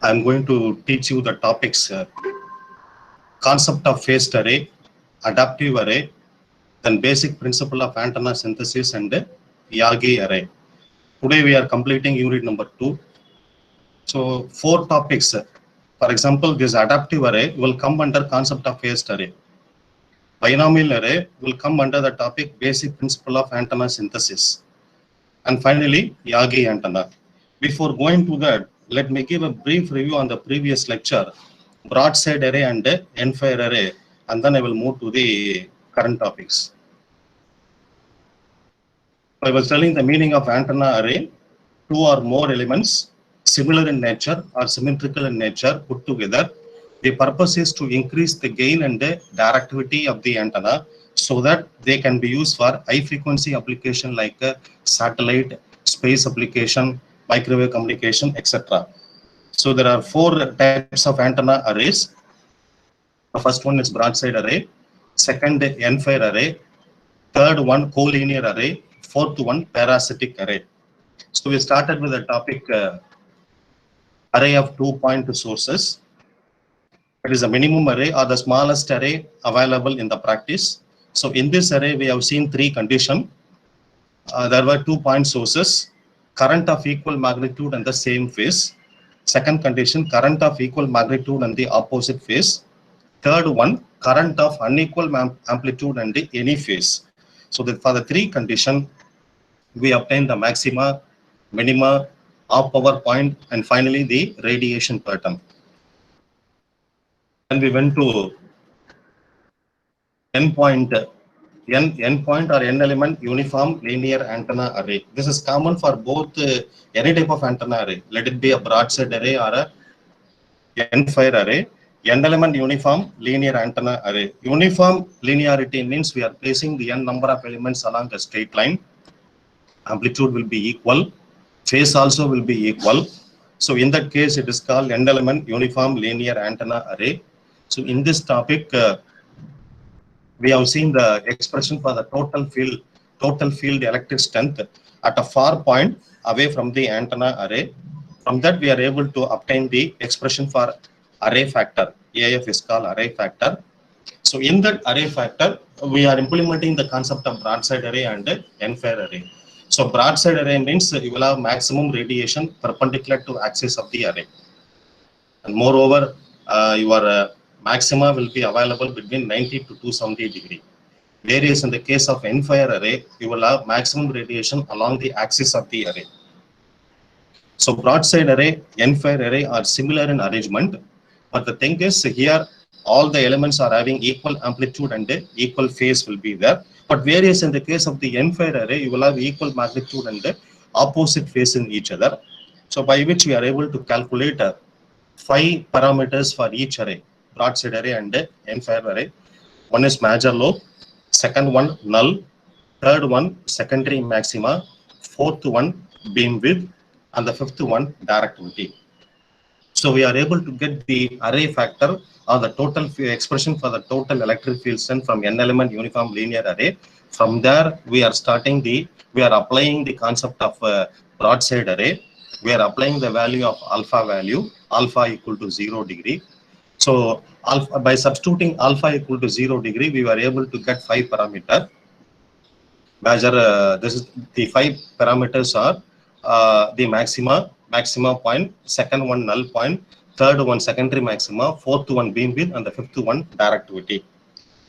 I'm going to teach you the topics concept of phased array, adaptive array, then basic principle of antenna synthesis and Yagi array. Today we are completing unit number 2. So 4 topics. For example, this adaptive array will come under concept of phased array. Binomial array will come under the topic basic principle of antenna synthesis. And finally, Yagi antenna. Before going to that, let me give a brief review on the previous lecture, broadside array and end-fire array, and then I will move to the current topics. I was telling the meaning of antenna array: 2 or more elements similar in nature or symmetrical in nature put together. The purpose is to increase the gain and the directivity of the antenna so that they can be used for high frequency application like satellite, space application, microwave communication, etc. So there are 4 types of antenna arrays. The first one is broadside array, second end-fire array, third one collinear array, fourth one parasitic array. So we started with the topic array of 2-point sources. It is a minimum array or the smallest array available in the practice. So in this array we have seen 3 conditions. There were 2-point sources, current of equal magnitude and the same phase. Second condition, current of equal magnitude and the opposite phase. Third one, current of unequal amplitude and any phase. So that for the 3 conditions, we obtain the maxima, minima, off power point, and finally the radiation pattern. And we went to endpoint or n element uniform linear antenna array. This is common for both any type of antenna array. Let it be a broadside array or a end-fire array. N element uniform linear antenna array. Uniform linearity means we are placing the n number of elements along a straight line. Amplitude will be equal. Phase also will be equal. So in that case, it is called n element uniform linear antenna array. So in this topic, we have seen the expression for the total field electric strength at a far point away from the antenna array. From that, we are able to obtain the expression for array factor. AF is called array factor. So in that array factor, we are implementing the concept of broadside array and end-fire array. So broadside array means you will have maximum radiation perpendicular to axis of the array. And moreover, your maxima will be available between 90 to 270 degree. Whereas in the case of end-fire array, you will have maximum radiation along the axis of the array. So broadside array, end-fire array are similar in arrangement, but the thing is here all the elements are having equal amplitude and equal phase will be there. But whereas in the case of the end-fire array, you will have equal magnitude and opposite phase in each other. So by which we are able to calculate 5 parameters for each array, broadside array and end-fire array. One is major lobe, second one null, third one secondary maxima, fourth one beam width, and the fifth one directivity. So we are able to get the array factor or the total expression for the total electric field strength from n element uniform linear array. From there, we are applying the concept of broadside array. We are applying the value of alpha value, alpha equal to 0 degree. So alpha, by substituting alpha equal to 0 degree, we were able to get 5 parameters. This is the 5 parameters are the maxima point, second one null point, third one secondary maxima, fourth one beam width, and the fifth one directivity.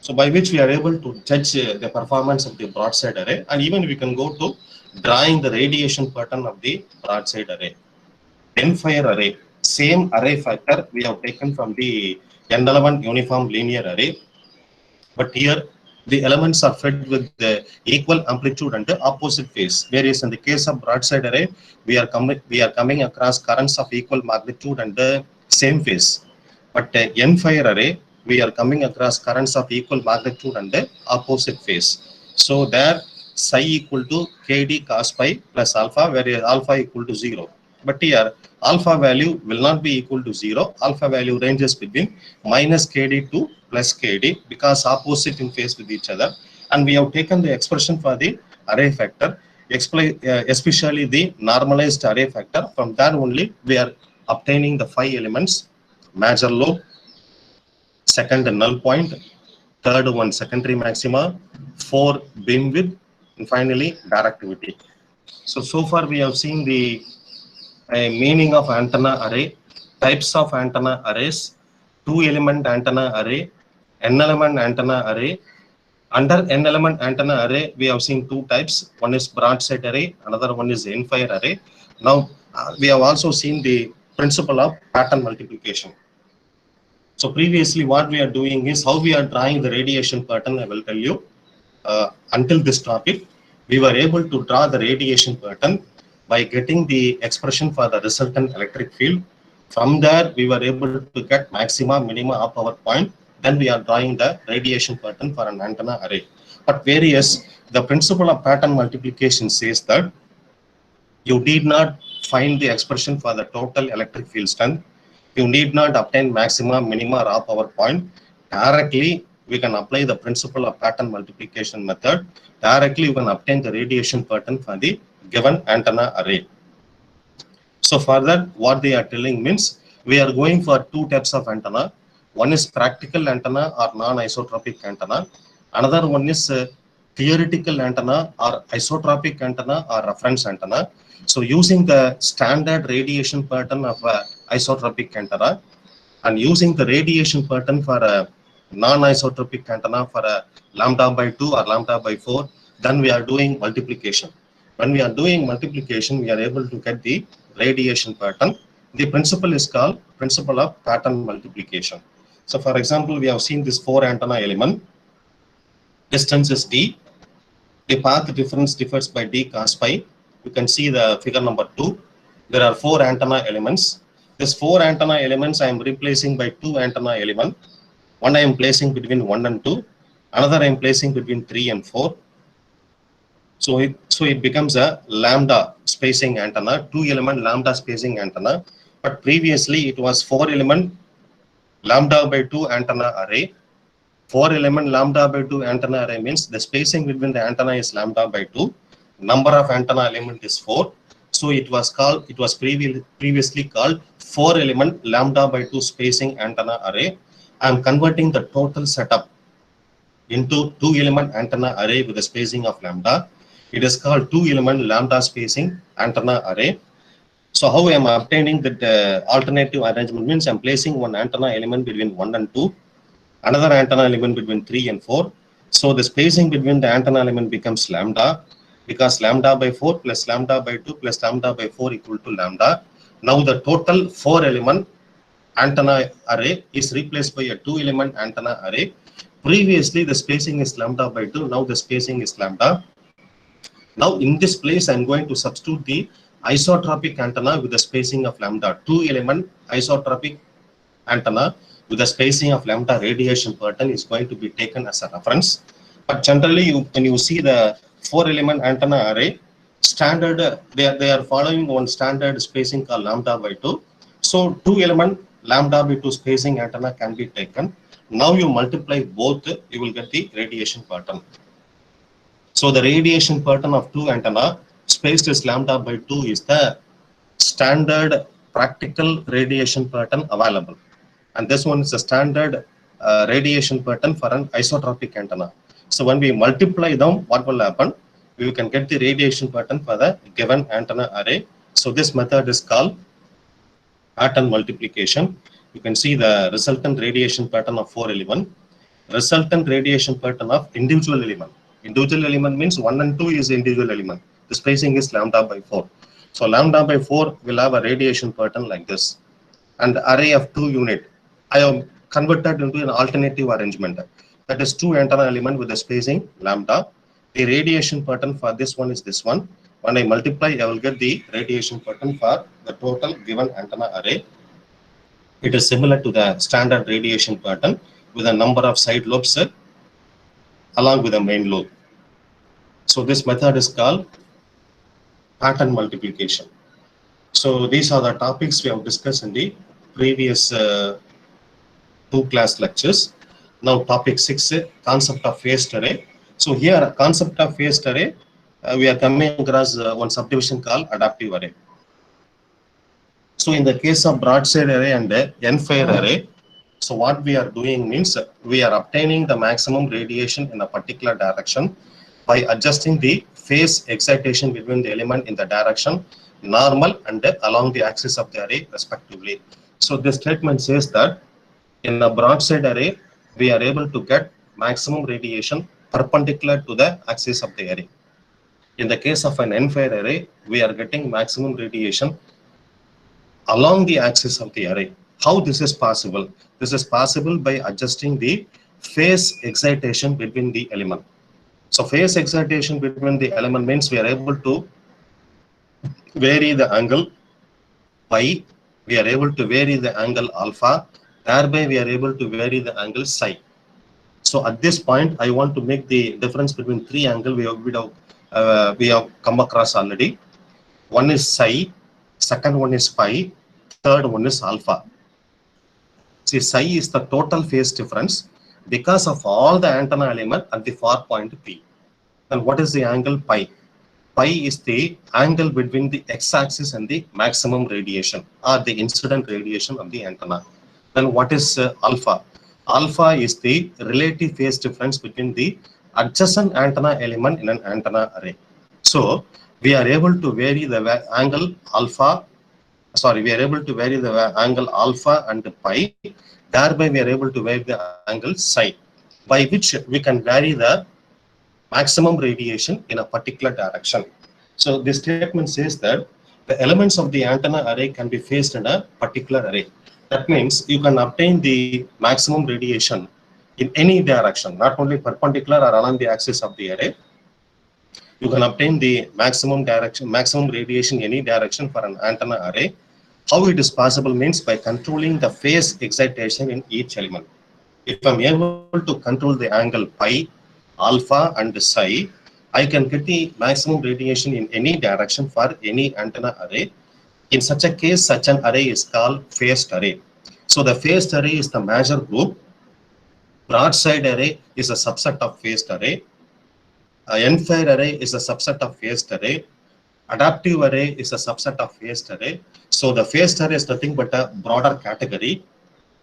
So by which we are able to judge the performance of the broadside array, and even we can go to drawing the radiation pattern of the broadside array. End-fire array, same array factor we have taken from the n element uniform linear array, but here the elements are fed with the equal amplitude and the opposite phase. Whereas in the case of broadside array, we are coming across currents of equal magnitude and the same phase. But end-fire array, we are coming across currents of equal magnitude and the opposite phase. So there psi equal to kd cos pi plus alpha, whereas alpha equal to 0. But here alpha value will not be equal to 0. Alpha value ranges between minus kd to plus kd because opposite in phase with each other. And we have taken the expression for the array factor, especially the normalized array factor. From that only we are obtaining the 5 elements: major lobe, second null point, third one secondary maxima, 4 beam width, and finally directivity. So far we have seen the meaning of antenna array, types of antenna arrays, 2-element antenna array, n-element antenna array. Under n-element antenna array, we have seen 2 types. One is broadside array, another one is end-fire array. Now, we have also seen the principle of pattern multiplication. So previously, what we are doing is how we are drawing the radiation pattern. I will tell you. Until this topic, we were able to draw the radiation pattern by getting the expression for the resultant electric field. From there, we were able to get maxima, minima of our point. Then we are drawing the radiation pattern for an antenna array. But the principle of pattern multiplication says that you need not find the expression for the total electric field strength. You need not obtain maxima, minima, raw power point. Directly, we can apply the principle of pattern multiplication method. Directly, you can obtain the radiation pattern for the given antenna array. So for that, what they are telling means we are going for 2 types of antenna. One is practical antenna or non-isotropic antenna. Another one is theoretical antenna or isotropic antenna or reference antenna. So using the standard radiation pattern of isotropic antenna and using the radiation pattern for a non-isotropic antenna for a lambda by 2 or lambda by 4, then we are doing multiplication. When we are doing multiplication, we are able to get the radiation pattern. The principle is called principle of pattern multiplication. So for example, we have seen this 4 antenna element. Distance is d. The path difference differs by d cos pi. You can see the figure number 2. There are 4 antenna elements. This 4 antenna elements I am replacing by 2 antenna element. One I am placing between 1 and 2. Another I am placing between 3 and 4. So it becomes a lambda spacing antenna, 2-element lambda spacing antenna. But previously it was 4-element lambda by 2 antenna array. 4-element lambda by 2 antenna array means the spacing between the antenna is lambda by 2. Number of antenna element is 4. So it was previously called 4-element lambda by 2 spacing antenna array. I am converting the total setup into 2-element antenna array with a spacing of lambda. It is called 2-element lambda spacing antenna array. So how I am obtaining that alternative arrangement means I am placing one antenna element between 1 and 2, another antenna element between 3 and 4. So the spacing between the antenna element becomes lambda, because lambda by 4 plus lambda by 2 plus lambda by 4 equal to lambda. Now the total 4-element antenna array is replaced by a 2-element antenna array. Previously the spacing is lambda by 2, now the spacing is lambda. Now in this place I am going to substitute the isotropic antenna with the spacing of lambda. 2-element isotropic antenna with the spacing of lambda radiation pattern is going to be taken as a reference. But generally when you see the 4-element antenna array, standard they are following one standard spacing called lambda by 2. So 2-element lambda by 2 spacing antenna can be taken. Now you multiply both, you will get the radiation pattern. So the radiation pattern of 2 antenna spaced as lambda by 2 is the standard practical radiation pattern available. And this one is the standard radiation pattern for an isotropic antenna. So when we multiply them, what will happen? We can get the radiation pattern for the given antenna array. So this method is called pattern multiplication. You can see the resultant radiation pattern of 4 element, resultant radiation pattern of individual element. Individual element means 1 and 2 is individual element. The spacing is lambda by 4. So lambda by 4 will have a radiation pattern like this. And array of 2 unit, I have converted into an alternative arrangement. That is 2 antenna element with the spacing lambda. The radiation pattern for this one is this one. When I multiply, I will get the radiation pattern for the total given antenna array. It is similar to the standard radiation pattern with a number of side lobes along with the main lobe. So this method is called pattern multiplication. So these are the topics we have discussed in the previous 2 class lectures. Now topic 6, concept of phased array. So here concept of phased array, we are coming across one subdivision called adaptive array. So in the case of broadside array and end fire array, so what we are doing means we are obtaining the maximum radiation in a particular direction by adjusting the phase excitation between the element in the direction normal and along the axis of the array respectively. So this statement says that in a broadside array, we are able to get maximum radiation perpendicular to the axis of the array. In the case of an end fire array, we are getting maximum radiation along the axis of the array. How this is possible? This is possible by adjusting the phase excitation between the element. So phase excitation between the element means we are able to vary the angle pi, we are able to vary the angle alpha, thereby we are able to vary the angle psi. So at this point, I want to make the difference between three angles we have come across already. One is psi, second one is pi, third one is alpha. See, psi is the total phase difference because of all the antenna element at the far point P. And what is the angle pi? Pi is the angle between the x-axis and the maximum radiation or the incident radiation of the antenna. Then what is alpha? Alpha is the relative phase difference between the adjacent antenna element in an antenna array. So we are able to vary the angle alpha. Sorry, we are able to vary the angle alpha and pi. Thereby, we are able to vary the angle psi, by which we can vary the maximum radiation in a particular direction. So this statement says that the elements of the antenna array can be phased in a particular array. That means you can obtain the maximum radiation in any direction, not only perpendicular or along the axis of the array. You can obtain the maximum radiation in any direction for an antenna array. How it is possible means by controlling the phase excitation in each element. If I'm able to control the angle pi, alpha and psi, I can get the maximum radiation in any direction for any antenna array. In such a case, such an array is called phased array. So the phased array is the major group. Broadside array is a subset of phased array. End fire array is a subset of phased array. Adaptive array is a subset of phased array. So the phased array is nothing but a broader category.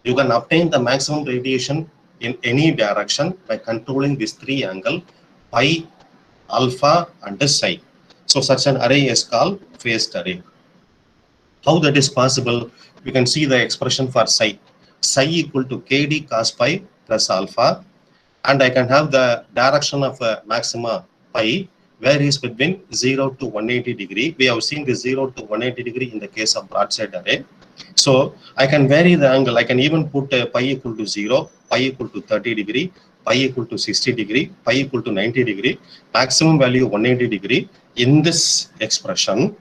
You can obtain the maximum radiation in any direction by controlling these three angles, pi, alpha and psi. So such an array is called phased array. How that is possible? You can see the expression for psi. Psi equal to kd cos pi plus alpha, and I can have the direction of maxima pi varies between 0 to 180 degree. We have seen the 0 to 180 degree in the case of broadside array. So I can vary the angle. I can even put pi equal to 0, pi equal to 30 degree, pi equal to 60 degree, pi equal to 90 degree, maximum value 180 degree in this expression.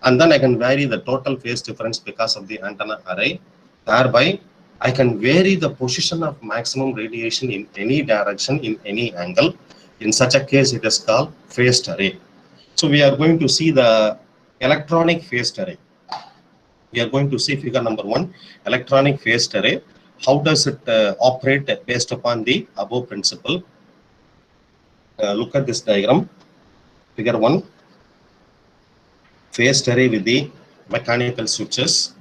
And then I can vary the total phase difference because of the antenna array. Thereby, I can vary the position of maximum radiation in any direction, in any angle. In such a case, it is called phased array. So we are going to see the electronic phased array. We are going to see figure number 1, electronic phased array. How does it operate based upon the above principle? Look at this diagram. Figure 1, phased array with the mechanical switches.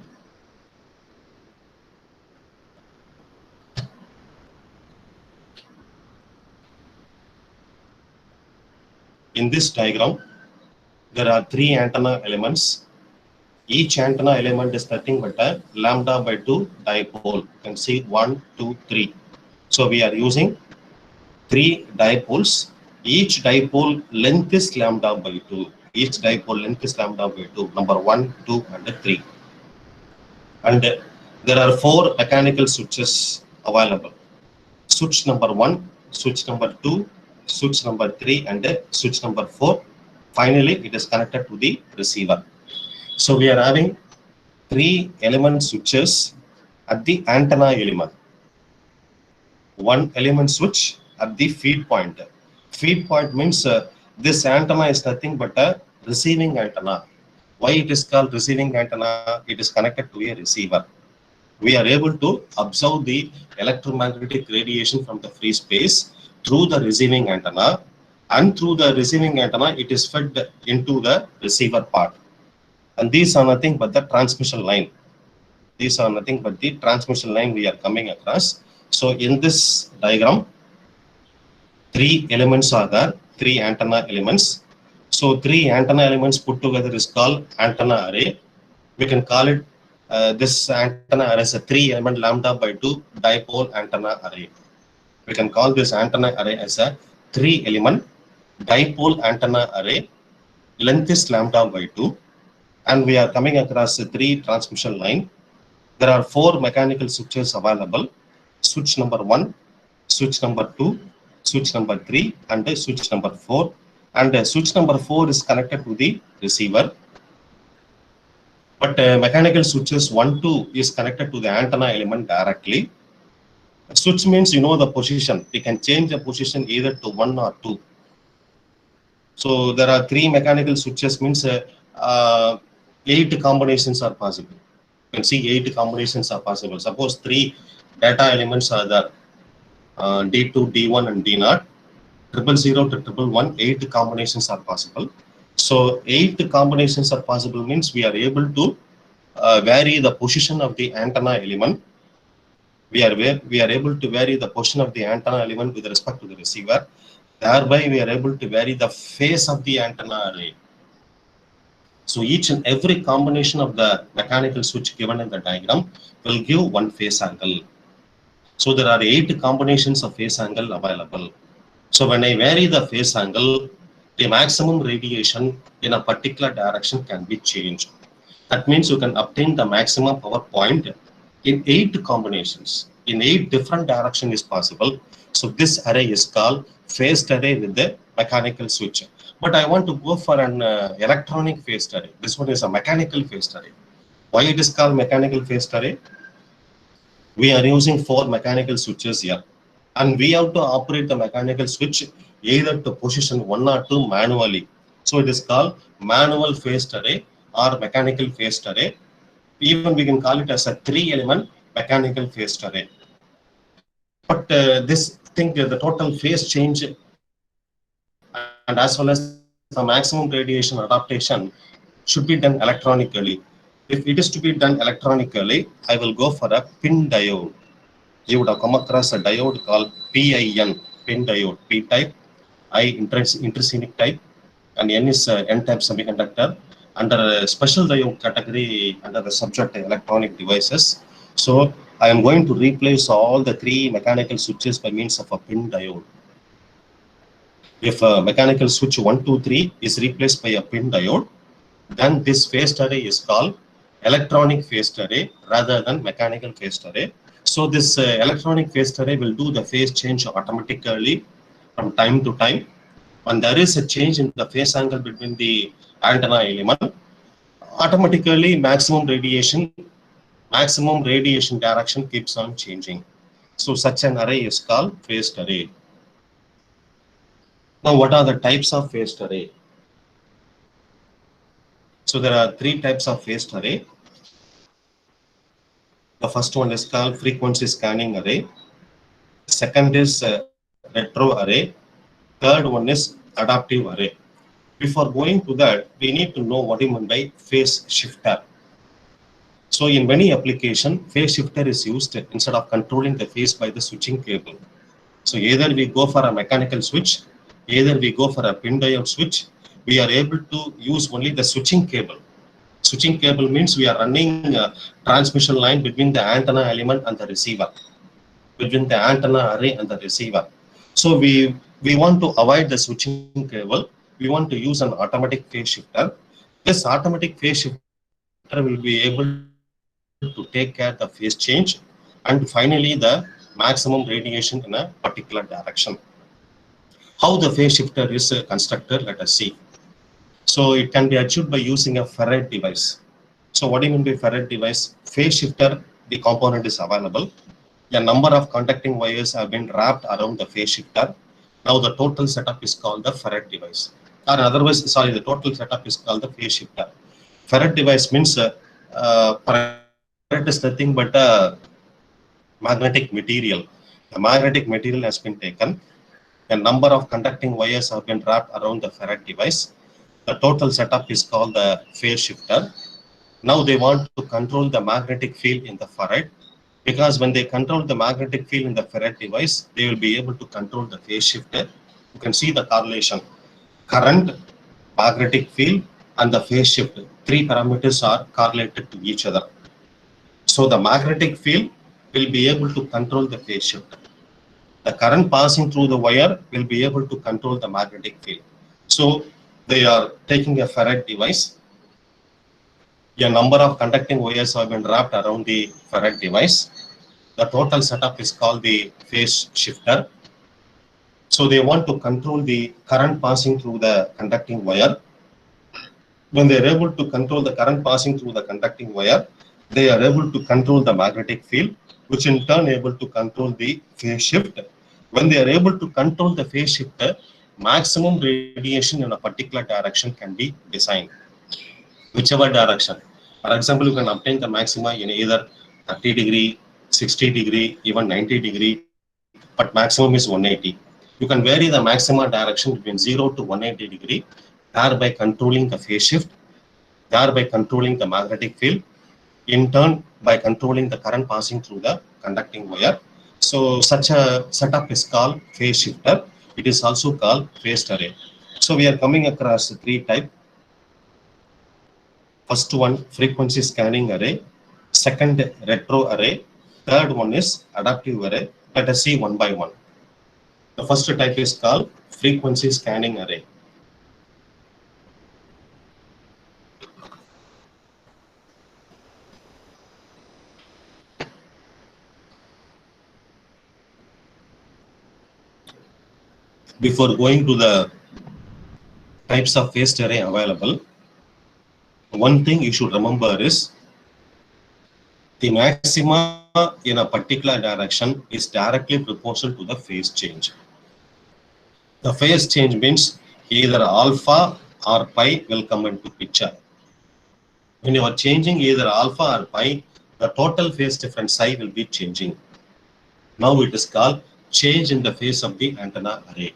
In this diagram, there are 3 antenna elements. Each antenna element is nothing but a lambda by 2 dipole. You can see 1, 2, 3. So we are using 3 dipoles. Each dipole length is lambda by 2. Each dipole length is lambda by 2. Number 1, 2, and 3. And there are 4 mechanical switches available. Switch number 1, switch number 2, switch number 3, and switch number 4. Finally, it is connected to the receiver. So we are having 3 element switches at the antenna element. 1 element switch at the feed point. Feed point means this antenna is nothing but a receiving antenna. Why it is called receiving antenna? It is connected to a receiver. We are able to observe the electromagnetic radiation from the free space through the receiving antenna, and through the receiving antenna, it is fed into the receiver part. And these are nothing but the transmission line. These are nothing but the transmission line we are coming across. So in this diagram, 3 elements are there, 3 antenna elements. So 3 antenna elements put together is called antenna array. We can call it this antenna array as a 3 element lambda by 2 dipole antenna array. We can call this antenna array as a 3 element dipole antenna array. Length is lambda by 2, and we are coming across a 3 transmission line. There are 4 mechanical switches available: switch number 1, switch number 2, switch number 3, and switch number 4. And switch number 4 is connected to the receiver. But mechanical switches 1, 2 is connected to the antenna element directly. Switch means you know the position. You can change the position either to 1 or 2. So there are 3 mechanical switches, means 8 combinations are possible. You can see 8 combinations are possible. Suppose 3 data elements are there, D2, D1 and D0, 000 to 111, 8 combinations are possible. So 8 combinations are possible means we are able to vary the position of the antenna element. We are able to vary the position of the antenna element with respect to the receiver. Thereby, we are able to vary the phase of the antenna array. So each and every combination of the mechanical switch given in the diagram will give one phase angle. So there are 8 combinations of phase angle available. So when I vary the phase angle, the maximum radiation in a particular direction can be changed. That means you can obtain the maximum power point in 8 combinations. In 8 different directions is possible. So this array is called phased array with the mechanical switch. But I want to go for an electronic phased array. This one is a mechanical phased array. Why it is called mechanical phased array? We are using 4 mechanical switches here, and we have to operate the mechanical switch either to position 1 or 2 manually. So it is called manual phased array or mechanical phased array. Even we can call it as a 3 element mechanical phased array. But this thing, the total phase change and as well as the maximum radiation adaptation should be done electronically. If it is to be done electronically, I will go for a PIN diode. You would have come across a diode called PIN, PIN diode. P type, I intrinsic type, and N is N-type semiconductor. Under a special diode category under the subject electronic devices. So I am going to replace all the 3 mechanical switches by means of a PIN diode. If a mechanical switch 1, 2, 3 is replaced by a PIN diode, then this phased array is called electronic phased array rather than mechanical phased array. So this electronic phased array will do the phase change automatically from time to time. When there is a change in the phase angle between the antenna element, automatically maximum radiation direction keeps on changing. So such an array is called phased array. Now what are the types of phased array? So there are 3 types of phased array. The first one is called frequency scanning array. Second is retro array. Third one is adaptive array. Before going to that, we need to know what you mean by phase shifter. So in many applications, phase shifter is used instead of controlling the phase by the switching cable. So either we go for a mechanical switch, either we go for a PIN diode switch, we are able to use only the switching cable. Switching cable means we are running a transmission line between the antenna element and the receiver, between the antenna array and the receiver. So we want to avoid the switching cable. We want to use an automatic phase shifter. This automatic phase shifter will be able to take care of the phase change and finally the maximum radiation in a particular direction. How the phase shifter is constructed, let us see. So it can be achieved by using a ferrite device. So what do you mean by ferrite device? Phase shifter, the component is available. A number of conducting wires have been wrapped around the phase shifter. Now the total setup is called the ferrite device. Or otherwise, sorry, the total setup is called the phase shifter. Ferrite device means ferrite is nothing but a magnetic material. The magnetic material has been taken. A number of conducting wires have been wrapped around the ferrite device. The total setup is called the phase shifter. Now they want to control the magnetic field in the ferrite, because when they control the magnetic field in the ferrite device, they will be able to control the phase shifter. You can see the correlation. Current, magnetic field, and the phase shift. Three parameters are correlated to each other. So the magnetic field will be able to control the phase shift. The current passing through the wire will be able to control the magnetic field. So they are taking a ferrite device. A number of conducting wires have been wrapped around the ferrite device. The total setup is called the phase shifter. So they want to control the current passing through the conducting wire. When they are able to control the current passing through the conducting wire, they are able to control the magnetic field, which in turn able to control the phase shift. When they are able to control the phase shifter, maximum radiation in a particular direction can be designed, whichever direction. For example, you can obtain the maxima in either 30 degree, 60 degree, even 90 degree, but maximum is 180. You can vary the maxima direction between 0 to 180 degree, thereby controlling the phase shift, thereby controlling the magnetic field, in turn by controlling the current passing through the conducting wire. So such a setup is called phase shifter. It is also called phased array. So we are coming across three types. First one, frequency scanning array. Second, retro array. Third one is adaptive array. Let us see one by one. The first type is called frequency scanning array. Before going to the types of phased array available, one thing you should remember is the maxima in a particular direction is directly proportional to the phase change. The phase change means either alpha or pi will come into picture. When you are changing either alpha or pi, the total phase difference psi will be changing. Now it is called change in the phase of the antenna array.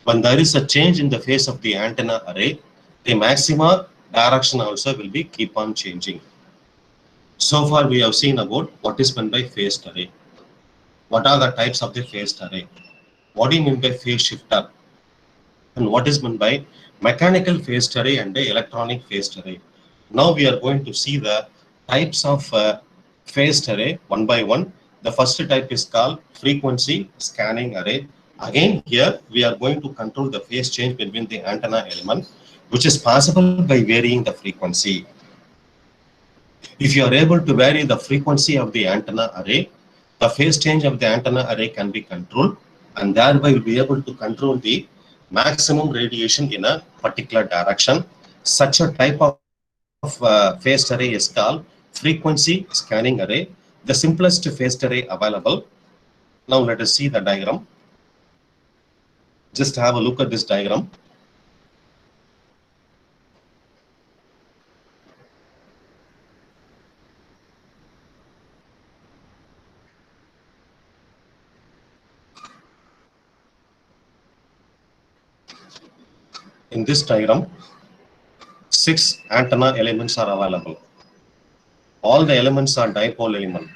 When there is a change in the phase of the antenna array, the maxima direction also will be keep on changing. So far we have seen about what is meant by phased array. What are the types of the phased array? What do you mean by phase shifter? And what is meant by mechanical phased array and the electronic phased array? Now we are going to see the types of phased array one by one. The first type is called frequency scanning array. Again, here we are going to control the phase change between the antenna element, which is possible by varying the frequency. If you are able to vary the frequency of the antenna array, the phase change of the antenna array can be controlled, and thereby will be able to control the maximum radiation in a particular direction. Such a type of phased array is called frequency scanning array, the simplest phased array available. Now let us see the diagram. Just have a look at this diagram. In this diagram, 6 antenna elements are available. All the elements are dipole element.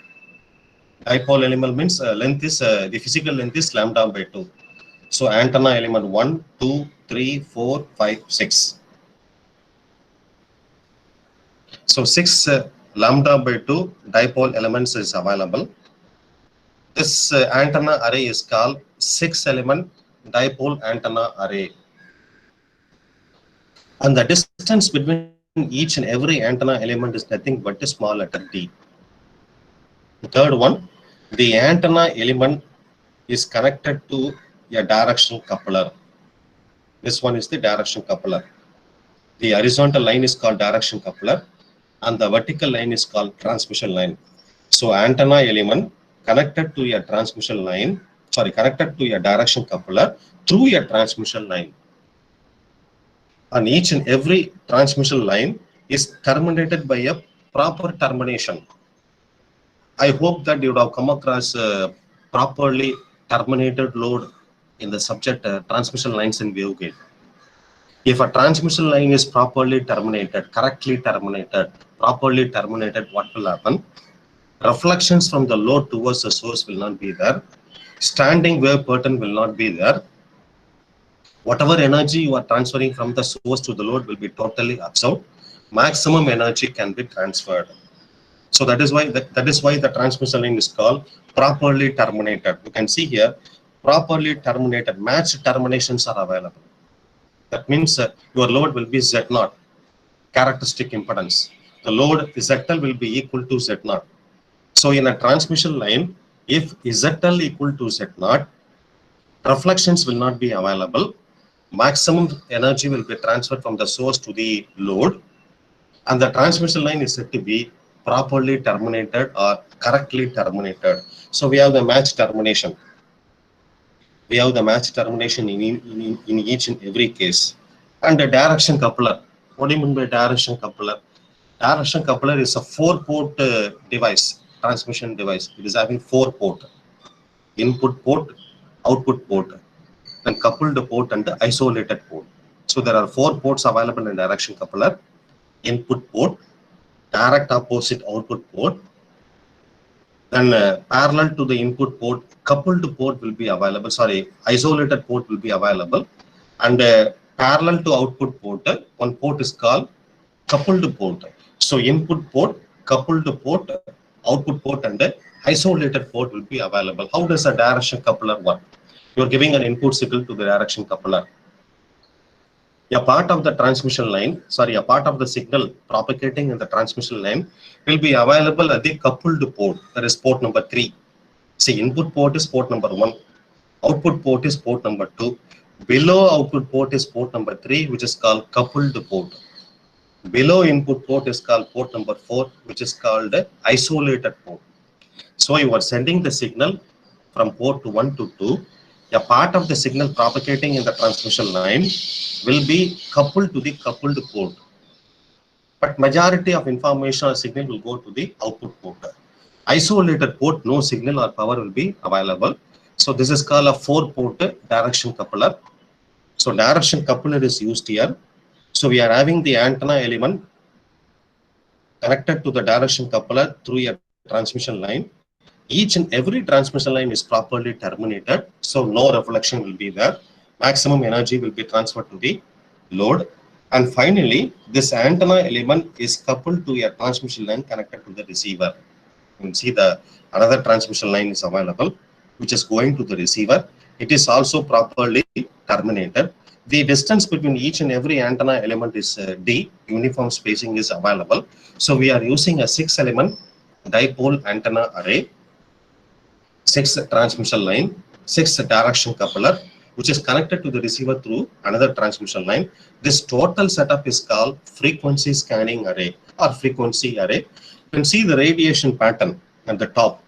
Dipole element means length is the physical length is lambda by 2. So antenna element 1, 2, 3, 4, 5, 6. So 6 lambda by 2 dipole elements is available. This antenna array is called 6 element dipole antenna array. And the distance between each and every antenna element is nothing but a small letter d. The third one, the antenna element is connected to a directional coupler. This one is the direction coupler. The horizontal line is called direction coupler and the vertical line is called transmission line. So antenna element connected to a transmission line, connected to a direction coupler through a transmission line. And each and every transmission line is terminated by a proper termination. I hope that you would have come across properly terminated load in the subject transmission lines in waveguide. If a transmission line is properly terminated, correctly terminated, properly terminated, what will happen? Reflections from the load towards the source will not be there. Standing wave pattern will not be there. Whatever energy you are transferring from the source to the load will be totally absorbed. Maximum energy can be transferred. So that is why the transmission line is called properly terminated. You can see here, properly terminated, matched terminations are available. That means your load will be Z0, characteristic impedance. The load ZL will be equal to Z0. So in a transmission line, if ZL equal to Z0, reflections will not be available. Maximum energy will be transferred from the source to the load, and the transmission line is said to be properly terminated or correctly terminated. So we have the match termination. We have the match termination in each and every case. And the direction coupler. What do you mean by direction coupler? Direction coupler is a 4-port device, transmission device. It is having 4 port, input port, output port, then coupled port and isolated port. So there are 4 ports available in direction coupler: input port, direct opposite output port, then parallel to the input port, coupled port will be available. Sorry, isolated port will be available, and parallel to output port, one port is called coupled port. So input port, coupled port, output port, and isolated port will be available. How does a direction coupler work? You are giving an input signal to the direction coupler. A part of the transmission line, a part of the signal propagating in the transmission line will be available at the coupled port, that is port number 3. See, input port is port number 1, output port is port number 2, below output port is port number 3, which is called coupled port. Below input port is called port number 4, which is called isolated port. So you are sending the signal from port 1 to 2. A part of the signal propagating in the transmission line will be coupled to the coupled port, but majority of information or signal will go to the output port. Isolated port, no signal or power will be available. So this is called a 4-port direction coupler. So direction coupler is used here. So we are having the antenna element connected to the direction coupler through a transmission line. Each and every transmission line is properly terminated, so no reflection will be there. Maximum energy will be transferred to the load. And finally, this antenna element is coupled to a transmission line connected to the receiver. You can see another transmission line is available, which is going to the receiver. It is also properly terminated. The distance between each and every antenna element is D. Uniform spacing is available. So we are using a 6-element dipole antenna array, 6 transmission line, 6 direction coupler, which is connected to the receiver through another transmission line. This total setup is called frequency scanning array or frequency array. You can see the radiation pattern at the top.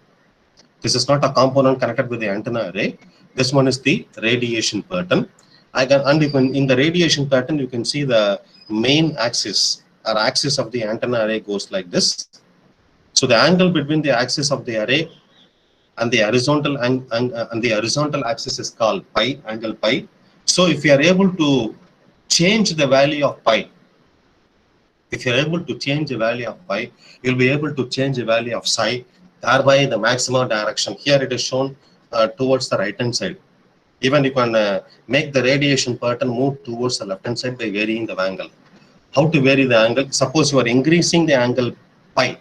This is not a component connected with the antenna array. This one is the radiation pattern. In the radiation pattern, you can see the main axis or axis of the antenna array goes like this. So the angle between the axis of the array and the horizontal axis is called pi, angle pi. So if you are able to change the value of pi, you'll be able to change the value of psi, thereby the maximum direction. Here it is shown towards the right hand side. Even you can make the radiation pattern move towards the left hand side by varying the angle. How to vary the angle? Suppose you are increasing the angle pi,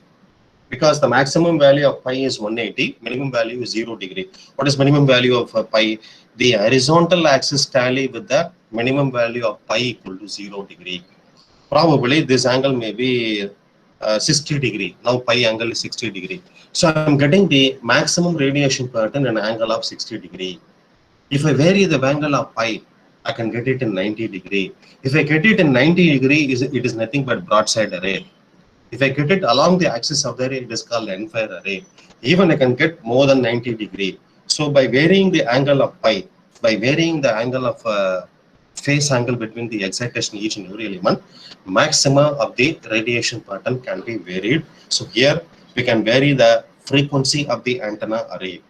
because the maximum value of pi is 180, minimum value is 0 degree. What is minimum value of pi? The horizontal axis tally with the minimum value of pi equal to 0 degree. Probably this angle may be 60 degree. Now pi angle is 60 degree. So I am getting the maximum radiation pattern in an angle of 60 degree. If I vary the angle of pi, I can get it in 90 degree. If I get it in 90 degree, it is nothing but broadside array. If I get it along the axis of the array, it is called end-fire array. Even I can get more than 90 degree. So by varying the angle of pi, by varying the angle of phase angle between the excitation each and every element, maximum of the radiation pattern can be varied. So here we can vary the frequency of the antenna array.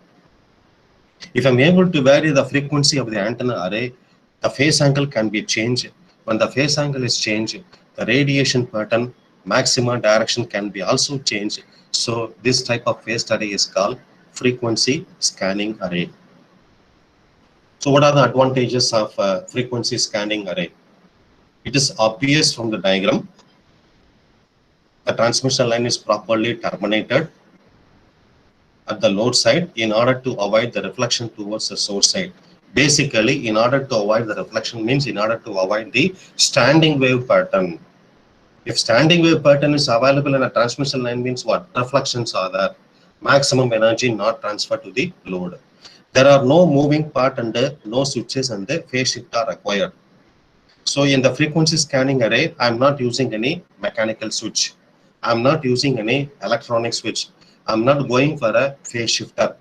If I'm able to vary the frequency of the antenna array, the phase angle can be changed When the phase angle is changed, the radiation pattern, maxima direction can be also changed. So this type of phased array is called frequency scanning array. So what are the advantages of frequency scanning array? It is obvious from the diagram. The transmission line is properly terminated at the load side in order to avoid the reflection towards the source side. Basically, in order to avoid the reflection means in order to avoid the standing wave pattern. If standing wave pattern is available in a transmission line means what? Reflections are there. Maximum energy not transferred to the load. There are no moving part and no switches and the phase shift are required. So in the frequency scanning array, I'm not using any mechanical switch. I'm not using any electronic switch. I'm not going for a phase shifter.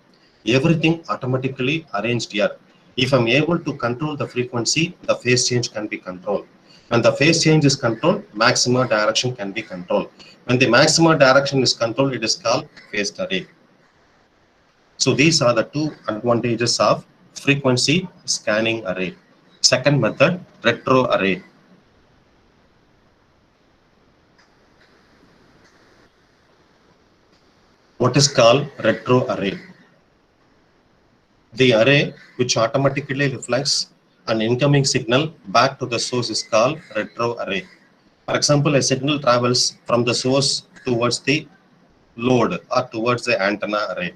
Everything automatically arranged here. If I'm able to control the frequency, the phase change can be controlled. When the phase change is controlled, maxima direction can be controlled. When the maxima direction is controlled, it is called phased array. So these are the two advantages of frequency scanning array. Second method, retro array. What is called retro array? The array which automatically reflects an incoming signal back to the source is called retro array. For example, a signal travels from the source towards the load or towards the antenna array.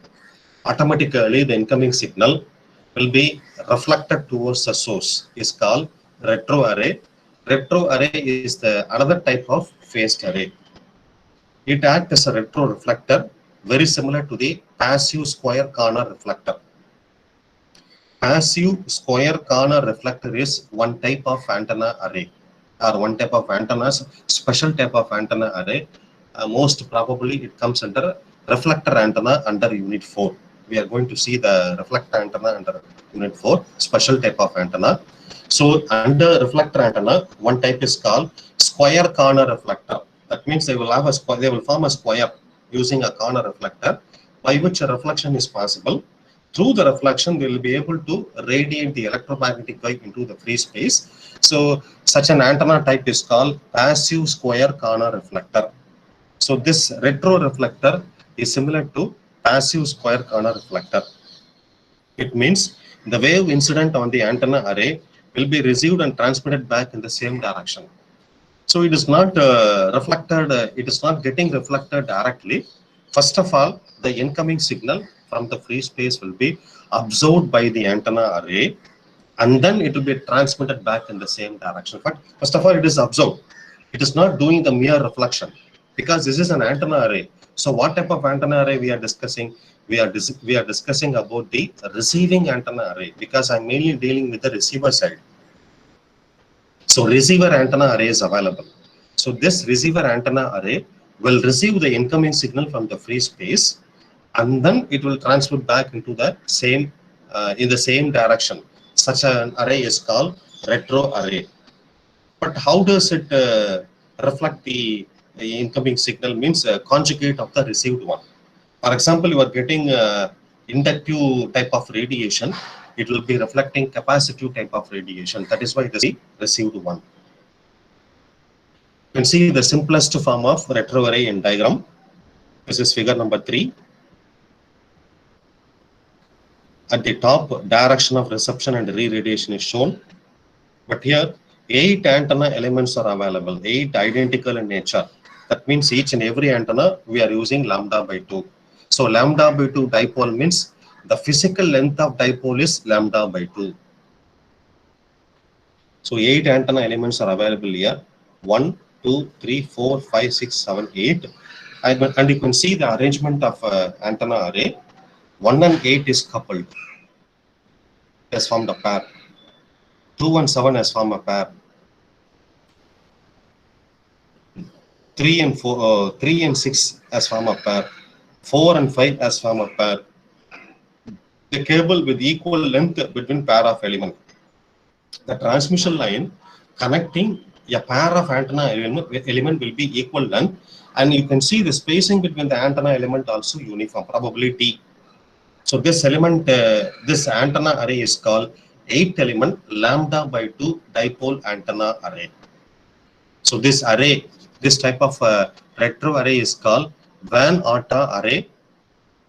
Automatically, the incoming signal will be reflected towards the source is called retro array. Retro array is the another type of phased array. It acts as a retro reflector, very similar to the passive square corner reflector. Passive square corner reflector is one type of antenna array or one type of antennas, special type of antenna array. Most probably it comes under reflector antenna under unit 4. We are going to see the reflector antenna under unit 4, special type of antenna. So under reflector antenna, one type is called square corner reflector. That means they will have a they will form a square using a corner reflector by which a reflection is possible. Through the reflection, they will be able to radiate the electromagnetic wave into the free space. So such an antenna type is called passive square corner reflector. So this retro reflector is similar to passive square corner reflector. It means the wave incident on the antenna array will be received and transmitted back in the same direction. So it is not reflected, it is not getting reflected directly. First of all, the incoming signal from the free space will be absorbed by the antenna array and then it will be transmitted back in the same direction. But first of all, it is absorbed. It is not doing the mere reflection because this is an antenna array. So what type of antenna array we are discussing? We are discussing about the receiving antenna array because I'm mainly dealing with the receiver side. So receiver antenna array is available. So this receiver antenna array will receive the incoming signal from the free space and then it will transmit back into the same in the same direction. Such an array is called retro array. But how does it reflect the incoming signal? Means conjugate of the received one. For example, you are getting inductive type of radiation. It will be reflecting capacitive type of radiation. That is why it is the received one. You can see the simplest form of retro array in diagram. This is figure number 3. At the top, direction of reception and re-radiation is shown. But here, 8 antenna elements are available, 8 identical in nature. That means each and every antenna, we are using lambda by 2. So lambda by 2 dipole means the physical length of dipole is lambda by 2. So 8 antenna elements are available here. 1, 2, 3, 4, 5, 6, 7, 8. And you can see the arrangement of antenna array. 1 and 8 is coupled. It has formed a pair. 2 and 7 has formed a pair. 3 and 6 has formed a pair. 4 and 5 has formed a pair. The cable with equal length between pair of element. The transmission line connecting a pair of antenna element will be equal length, and you can see the spacing between the antenna element also uniform, probably T. So this element, this antenna array is called 8 element lambda by 2 dipole antenna array. So this array, this type of retro array is called Van Atta array.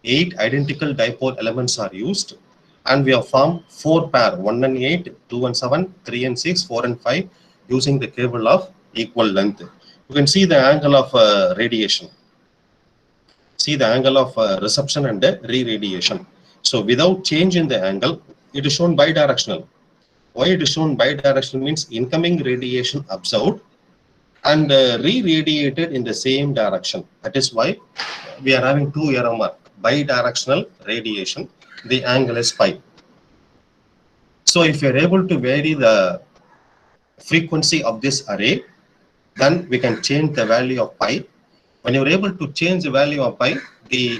8 identical dipole elements are used, and we have formed 4 pair, 1 and 8, 2 and 7, 3 and 6, 4 and 5, using the cable of equal length. You can see the angle of radiation. See the angle of reception and re-radiation. So without change in the angle, it is shown bidirectional. Why it is shown bidirectional means incoming radiation absorbed and re-radiated in the same direction. That is why we are having two arrow mark, bidirectional radiation. The angle is pi. So if you are able to vary the frequency of this array, then we can change the value of pi. When you are able to change the value of pi, the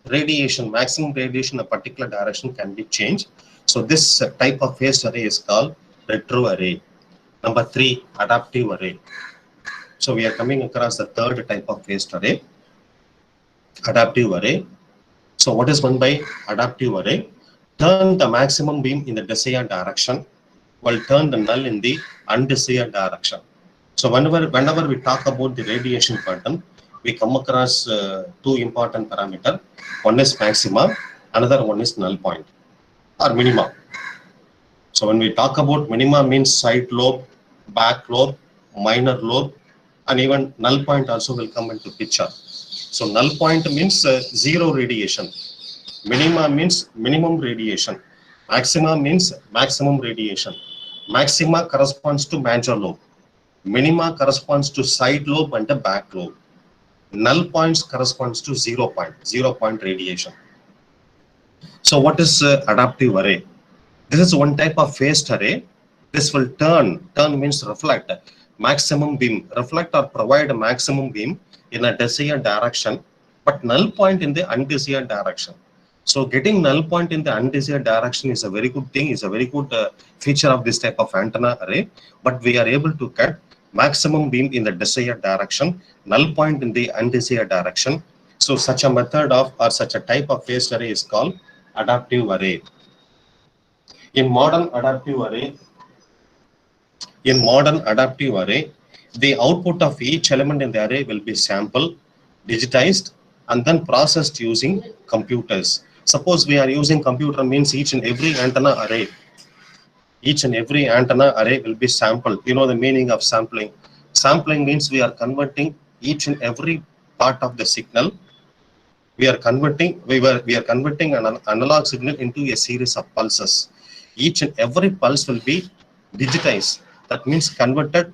radiation, maximum radiation in a particular direction can be changed. So this type of phased array is called retro array. Number 3, adaptive array. So we are coming across the third type of phased array, adaptive array. So what is meant by adaptive array? Turn the maximum beam in the desired direction, while turn the null in the undesired direction. So whenever we talk about the radiation pattern, we come across two important parameters. One is maxima, another one is null point or minima. So when we talk about minima, means side lobe, back lobe, minor lobe, and even null point also will come into picture. So null point means zero radiation. Minima means minimum radiation. Maxima means maximum radiation. Maxima corresponds to major lobe. Minima corresponds to side lobe and the back lobe. Null points corresponds to 0 point radiation. So what is adaptive array? This is one type of phased array. This will turn means reflect, maximum beam, reflect or provide a maximum beam in a desired direction, but null point in the undesired direction. So getting null point in the undesired direction is a very good thing, is a very good feature of this type of antenna array, but we are able to get maximum beam in the desired direction, null point in the undesired direction. So such a method of or such a type of phased array is called adaptive array. In modern adaptive array, the output of each element in the array will be sampled, digitized, and then processed using computers. Suppose we are using computer, means each and every antenna array will be sampled. You know the meaning of sampling. Sampling means we are converting each and every part of the signal. We are converting an analog signal into a series of pulses. Each and every pulse will be digitized. That means converted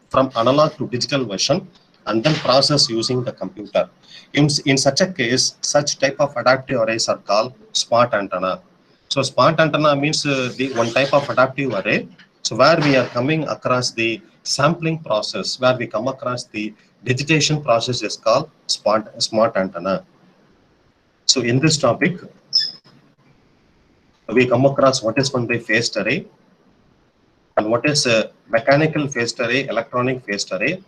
from analog to digital version and then processed using the computer. In such a case, such type of adaptive arrays are called smart antenna. So smart antenna means the one type of adaptive array. So where we are coming across the sampling process, where we come across the digitization process is called smart antenna. So in this topic, we come across what is one by phased array and what is a mechanical phased array, electronic phased array,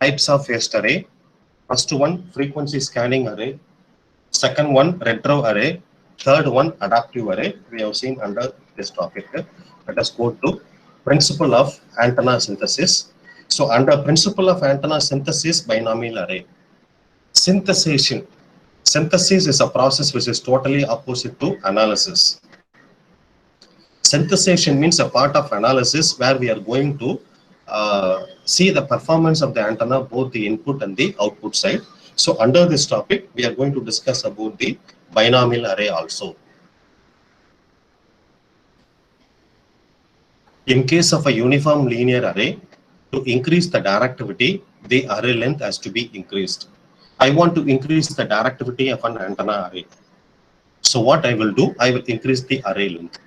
types of phased array. First one, frequency scanning array. Second one, retro array. Third one, adaptive array. We have seen under this topic. Let us go to principle of antenna synthesis. So under principle of antenna synthesis, binomial array. Synthesis is a process which is totally opposite to analysis. Synthesization means a part of analysis where we are going to see the performance of the antenna, both the input and the output side. So under this topic, we are going to discuss about the binomial array also. In case of a uniform linear array, to increase the directivity, the array length has to be increased. I want to increase the directivity of an antenna array. So what I will do, I will increase the array length.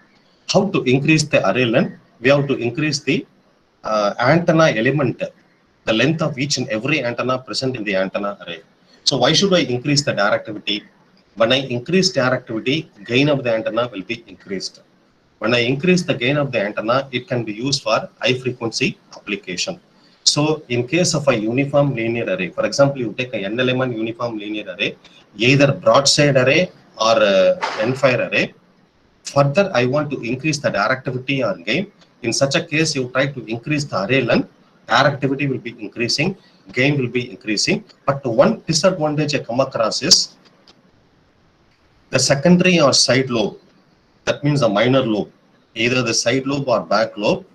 How to increase the array length? We have to increase the antenna element, the length of each and every antenna present in the antenna array. So why should I increase the directivity? When I increase directivity, gain of the antenna will be increased. When I increase the gain of the antenna, it can be used for high frequency application. So in case of a uniform linear array, for example, you take a n element uniform linear array, either broadside array or end fire array. Further, I want to increase the directivity or gain. In such a case, you try to increase the array length, directivity will be increasing, gain will be increasing. But one disadvantage I come across is the secondary or side lobe, that means the minor lobe, either the side lobe or back lobe,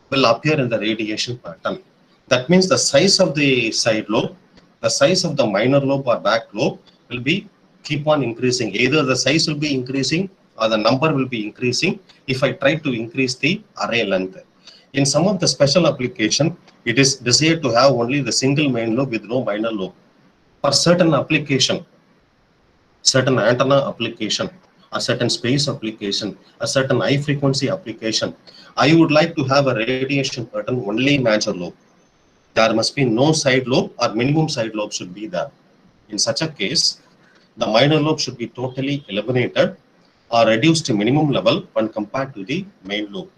will appear in the radiation pattern. That means the size of the side lobe, the size of the minor lobe or back lobe will be keep on increasing. Either the size will be increasing or the number will be increasing if I try to increase the array length. In some of the special application, it is desired to have only the single main lobe with no minor lobe. For certain application, certain antenna application, a certain space application, a certain high frequency application, I would like to have a radiation pattern only major lobe. There must be no side lobe or minimum side lobe should be there. In such a case, the minor lobe should be totally eliminated or reduced to minimum level when compared to the main lobe.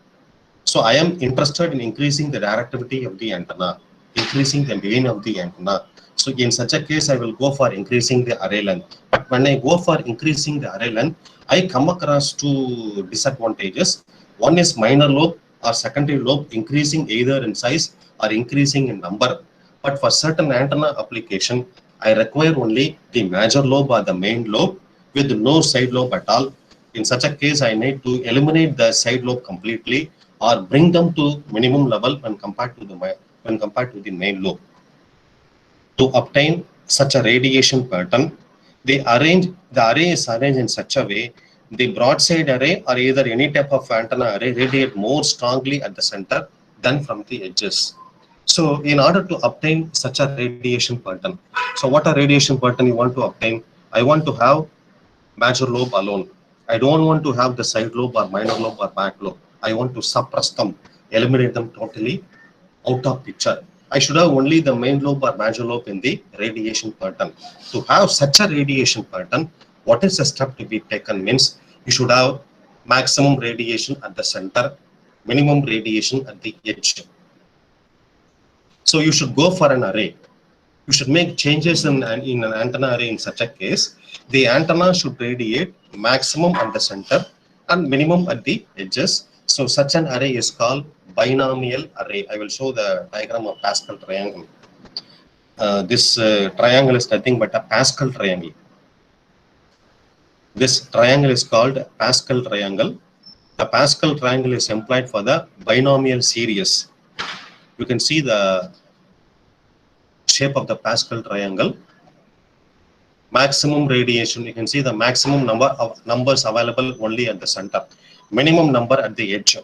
So I am interested in increasing the directivity of the antenna, increasing the gain of the antenna. So in such a case, I will go for increasing the array length. But when I go for increasing the array length, I come across two disadvantages. One is minor lobe or secondary lobe increasing either in size or increasing in number. But for certain antenna application, I require only the major lobe or the main lobe with no side lobe at all. In such a case, I need to eliminate the side lobe completely or bring them to minimum level when compared to the main lobe. To obtain such a radiation pattern, the array is arranged in such a way the broadside array or either any type of antenna array radiate more strongly at the center than from the edges. So in order to obtain such a radiation pattern, so what a radiation pattern you want to obtain? I want to have major lobe alone. I don't want to have the side lobe or minor lobe or back lobe. I want to suppress them, eliminate them totally out of picture. I should have only the main lobe or major lobe in the radiation pattern. To have such a radiation pattern, what is the step to be taken means you should have maximum radiation at the center, minimum radiation at the edge. So you should go for an array. You should make changes in an antenna array in such a case. The antenna should radiate maximum at the center and minimum at the edges. So such an array is called binomial array. I will show the diagram of Pascal triangle. This triangle is nothing but a Pascal triangle. This triangle is called Pascal triangle. The Pascal triangle is employed for the binomial series. You can see the shape of the Pascal triangle. Maximum radiation, you can see the maximum number of numbers available only at the center, minimum number at the edge.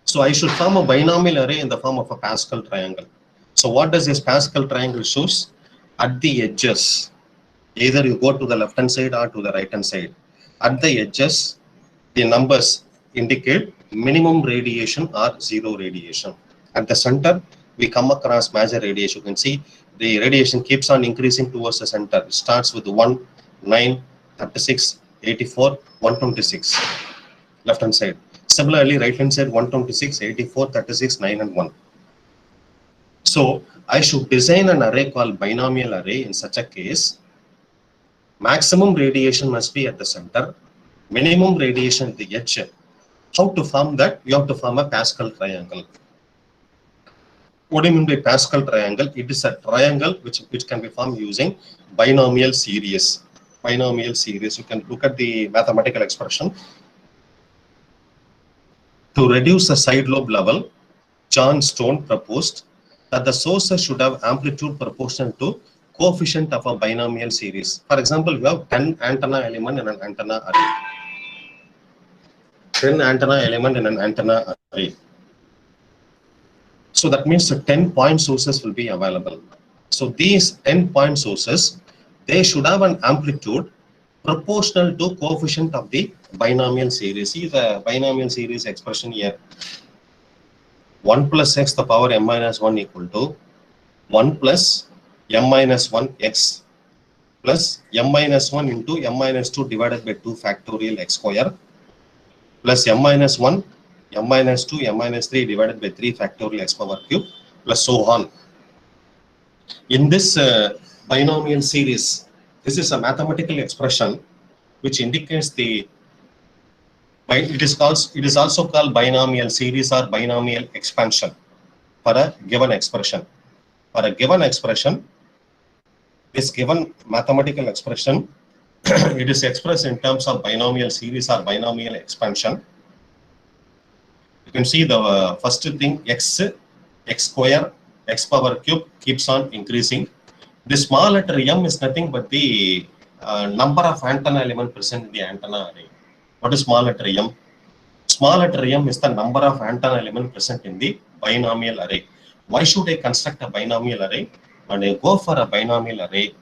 So I should form a binomial array in the form of a Pascal triangle. So what does this Pascal triangle shows? At the edges, either you go to the left hand side or to the right hand side. At the edges, the numbers indicate minimum radiation or zero radiation. At the center, we come across major radiation. You can see the radiation keeps on increasing towards the center. It starts with 1, 9, 36, 84, 126, left hand side. Similarly, right hand side 126, 84, 36, 9 and 1. So I should design an array called binomial array. In such a case, maximum radiation must be at the center, minimum radiation at the edge. How to form that? You have to form a Pascal triangle. What do you mean by Pascal triangle? It is a triangle which can be formed using binomial series. Binomial series. You can look at the mathematical expression. To reduce the side lobe level, John Stone proposed that the sources should have amplitude proportional to coefficient of a binomial series. For example, you have 10 antenna element in an antenna array. 10 antenna element in an antenna array. So that means the 10 point sources will be available. So these 10 point sources, they should have an amplitude proportional to coefficient of the binomial series. See the binomial series expression here. 1 plus x to the power m minus 1 equal to 1 plus m minus 1 x plus m minus 1 into m minus 2 divided by 2 factorial x square plus m minus 1, m minus 2, m minus 3 divided by 3 factorial x power cube plus so on. In this binomial series, this is a mathematical expression which indicates the It is also called binomial series or binomial expansion for a given expression. For a given expression, this given mathematical expression, it is expressed in terms of binomial series or binomial expansion. You can see the first thing, x square, x power cube keeps on increasing. The small letter m is nothing but the number of antenna element present in the antenna array. What is small letter m? Small letter m is the number of antenna element present in the binomial array. Why should I construct a binomial array? When I go for a binomial array,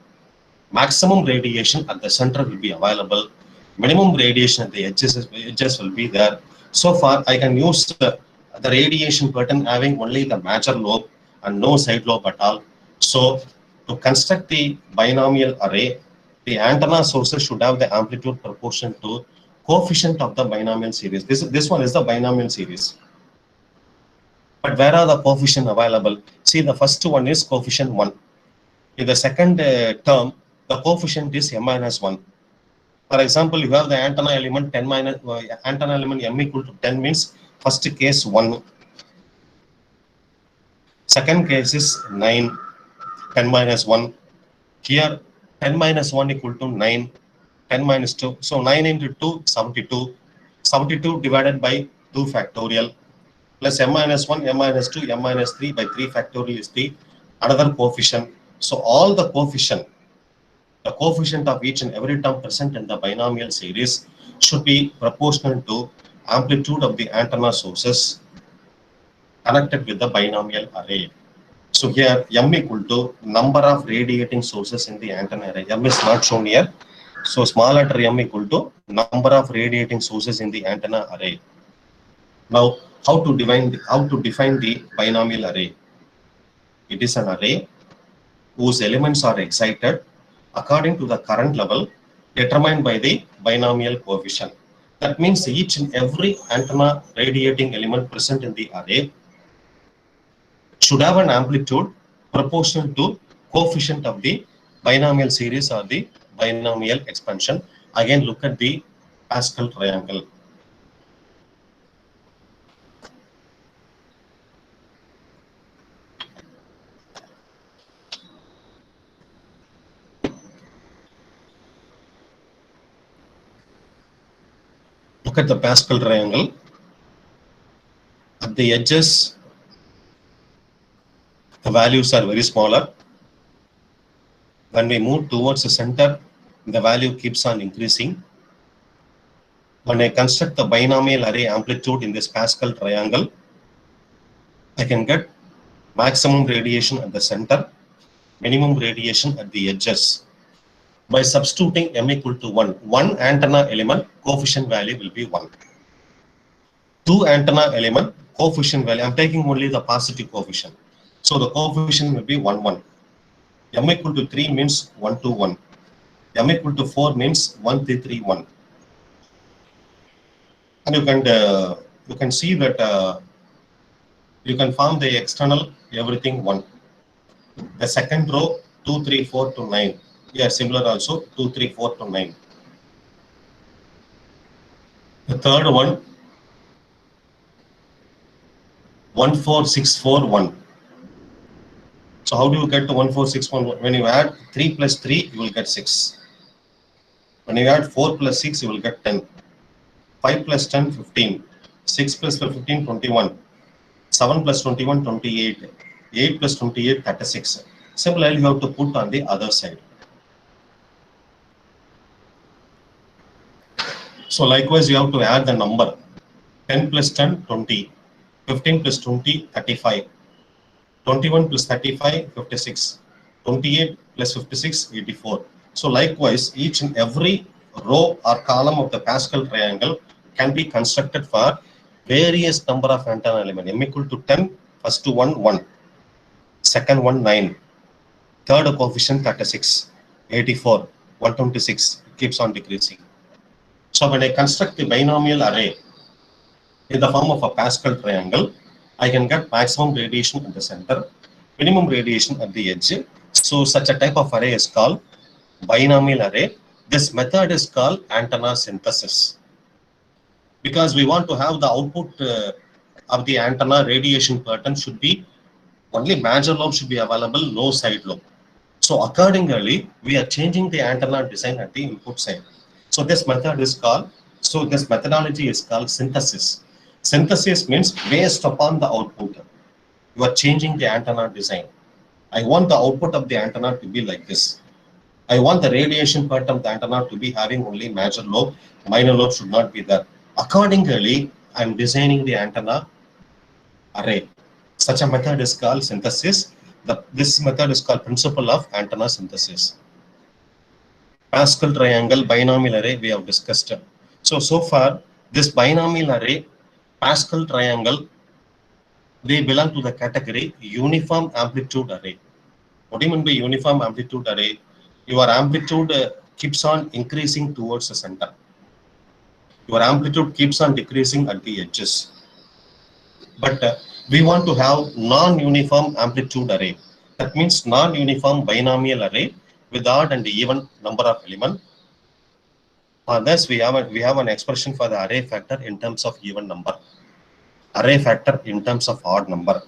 maximum radiation at the center will be available. Minimum radiation at the edges will be there. So far, I can use the radiation pattern having only the major lobe and no side lobe at all. So to construct the binomial array, the antenna sources should have the amplitude proportion to coefficient of the binomial series. This one is the binomial series. But where are the coefficient available? See, the first one is coefficient 1. In the second term, the coefficient is m minus 1. For example, you have the antenna element antenna element m equal to 10 means first case 1. Second case is 9, 10 minus 1. Here 10 minus 1 equal to 9, 10 minus 2. So 9 into 2, 72. 72 divided by 2 factorial plus m minus 1, m minus 2, m minus 3 by 3 factorial is the another coefficient. So all the coefficient of each and every term present in the binomial series should be proportional to amplitude of the antenna sources connected with the binomial array. So here m equal to number of radiating sources in the antenna array. M is not shown here. So small letter m equal to number of radiating sources in the antenna array. Now how to define the binomial array? It is an array whose elements are excited according to the current level determined by the binomial coefficient. That means each and every antenna radiating element present in the array should have an amplitude proportional to coefficient of the binomial series or the binomial expansion. Again, look at the Pascal triangle. Look at the Pascal triangle. At the edges, the values are very smaller. When we move towards the center, the value keeps on increasing. When I construct the binomial array amplitude in this Pascal triangle, I can get maximum radiation at the center, minimum radiation at the edges. By substituting m equal to 1, one antenna element coefficient value will be 1. Two antenna element coefficient value, I'm taking only the positive coefficient. So the coefficient will be 1, 1. M equal to 3 means 1, 2, 1. M equal to 4 means 1, 3, 3, 1. And you can see that you can form the external everything 1. The second row 2, 3, 4 to 9. Yeah, similar also 2, 3, 4 to 9. The third one 1, 4, 6, 4, 1. So how do you get to 1, 4, 6, 1? When you add 3 plus 3, you will get 6. When you add 4 plus 6, you will get 10. 5 plus 10, 15. 6 plus 15, 21. 7 plus 21, 28. 8 plus 28, 36. Similarly, you have to put on the other side. So likewise, you have to add the number. 10 plus 10, 20. 15 plus 20, 35. 21 plus 35, 56. 28 plus 56, 84. So likewise, each and every row or column of the Pascal triangle can be constructed for various number of antenna elements. M equal to 10, first one, 1. Second one, 9. Third coefficient, 36. 84, 126. It keeps on decreasing. So when I construct the binomial array in the form of a Pascal triangle, I can get maximum radiation at the center, minimum radiation at the edge. So such a type of array is called binomial array. This method is called antenna synthesis. because we want to have the output of the antenna radiation pattern should be only major lobe should be available, no side lobe. So accordingly, we are changing the antenna design at the input side. So this methodology is called synthesis. Synthesis means based upon the output, you are changing the antenna design. I want the output of the antenna to be like this. I want the radiation pattern of the antenna to be having only major lobe, minor lobe should not be there. Accordingly, I am designing the antenna array. Such a method is called synthesis. This method is called principle of antenna synthesis. Pascal triangle, binomial array we have discussed. So far, this binomial array, Pascal triangle, they belong to the category uniform amplitude array. What do you mean by uniform amplitude array? Your amplitude keeps on increasing towards the center. Your amplitude keeps on decreasing at the edges. But we want to have non-uniform amplitude array. That means non-uniform binomial array with odd and even number of elements. For this, we have an expression for the array factor in terms of even number. Array factor in terms of odd number.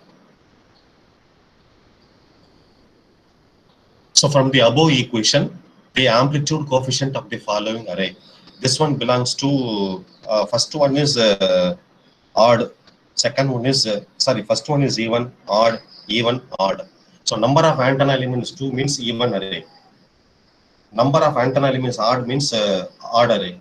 So from the above equation, the amplitude coefficient of the following array. This one belongs to, first one is odd, second one is, first one is even, odd, even, odd. So number of antenna elements 2 means even array. Number of antenna elements odd means odd array.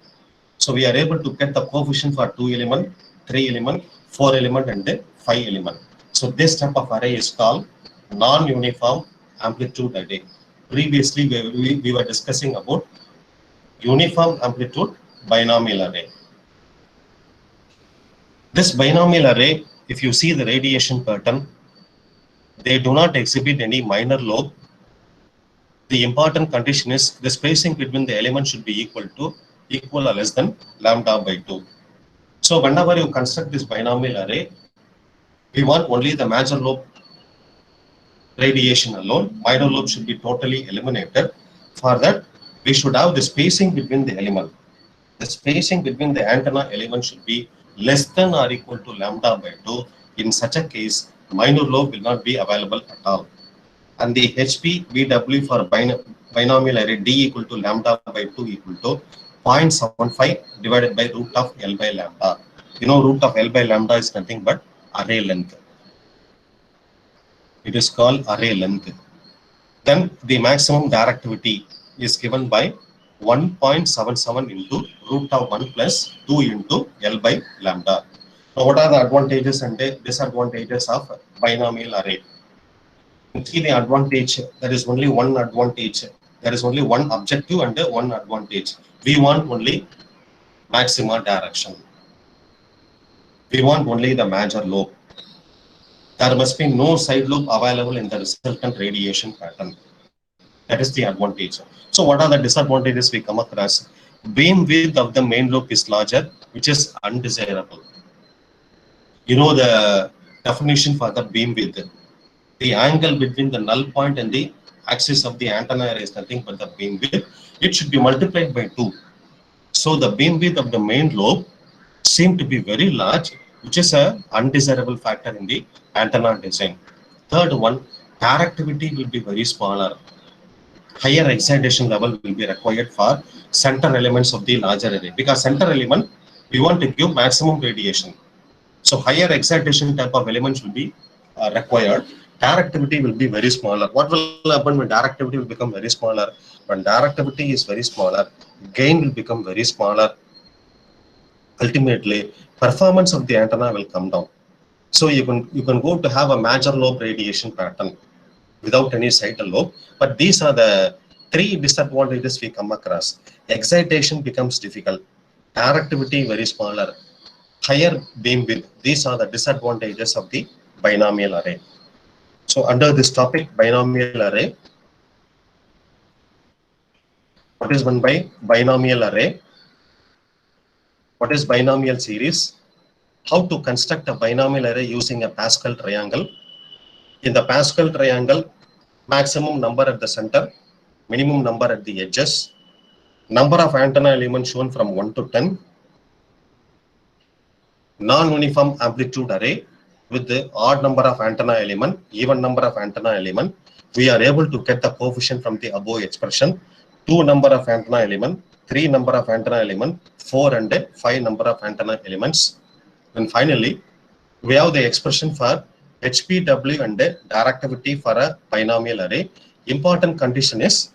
So we are able to get the coefficient for 2 element, 3 element, 4 element and 5 element. So this type of array is called non-uniform amplitude array. Previously we were discussing about uniform amplitude binomial array. This binomial array, if you see the radiation pattern, they do not exhibit any minor lobe. The important condition is the spacing between the elements should be equal or less than lambda by 2. So whenever you construct this binomial array, we want only the major lobe radiation alone. Minor lobe should be totally eliminated. For that, we should have the spacing between the element. The spacing between the antenna element should be less than or equal to lambda by 2. In such a case, minor lobe will not be available at all. And the HP VW for binomial array D equal to lambda by 2 equal to 0.75 divided by root of L by lambda. You know, root of L by lambda is nothing but array length. It is called array length. Then the maximum directivity is given by 1.77 into root of 1 plus 2 into L by lambda. Now, what are the advantages and disadvantages of binomial array? See the advantage, there is only one advantage. There is only one objective and one advantage. We want only maxima direction. We want only the major lobe. There must be no side lobe available in the resultant radiation pattern. That is the advantage. So what are the disadvantages we come across? Beam width of the main lobe is larger, which is undesirable. You know the definition for the beam width. The angle between the null point and the axis of the antenna array is nothing but the beam width. It should be multiplied by 2. So the beam width of the main lobe seems to be very large, which is an undesirable factor in the antenna design. Third one, directivity will be very smaller. Higher excitation level will be required for center elements of the larger array, because center element we want to give maximum radiation. So higher excitation type of elements will be required. Directivity will be very smaller. What will happen when directivity will become very smaller? When directivity is very smaller, gain will become very smaller. Ultimately, performance of the antenna will come down. So you can go to have a major lobe radiation pattern without any sidal lobe. But these are the 3 disadvantages we come across. Excitation becomes difficult. Directivity very smaller. Higher beam width. These are the disadvantages of the binomial array. So under this topic, binomial array, what is meant by binomial array? What is binomial series? How to construct a binomial array using a Pascal triangle? In the Pascal triangle, maximum number at the center, minimum number at the edges, number of antenna elements shown from 1 to 10, non-uniform amplitude array with the odd number of antenna element, even number of antenna element, we are able to get the coefficient from the above expression. 2 number of antenna element, 3 number of antenna element, 4 and 5 number of antenna elements. And finally, we have the expression for HPW and directivity for a binomial array. Important condition is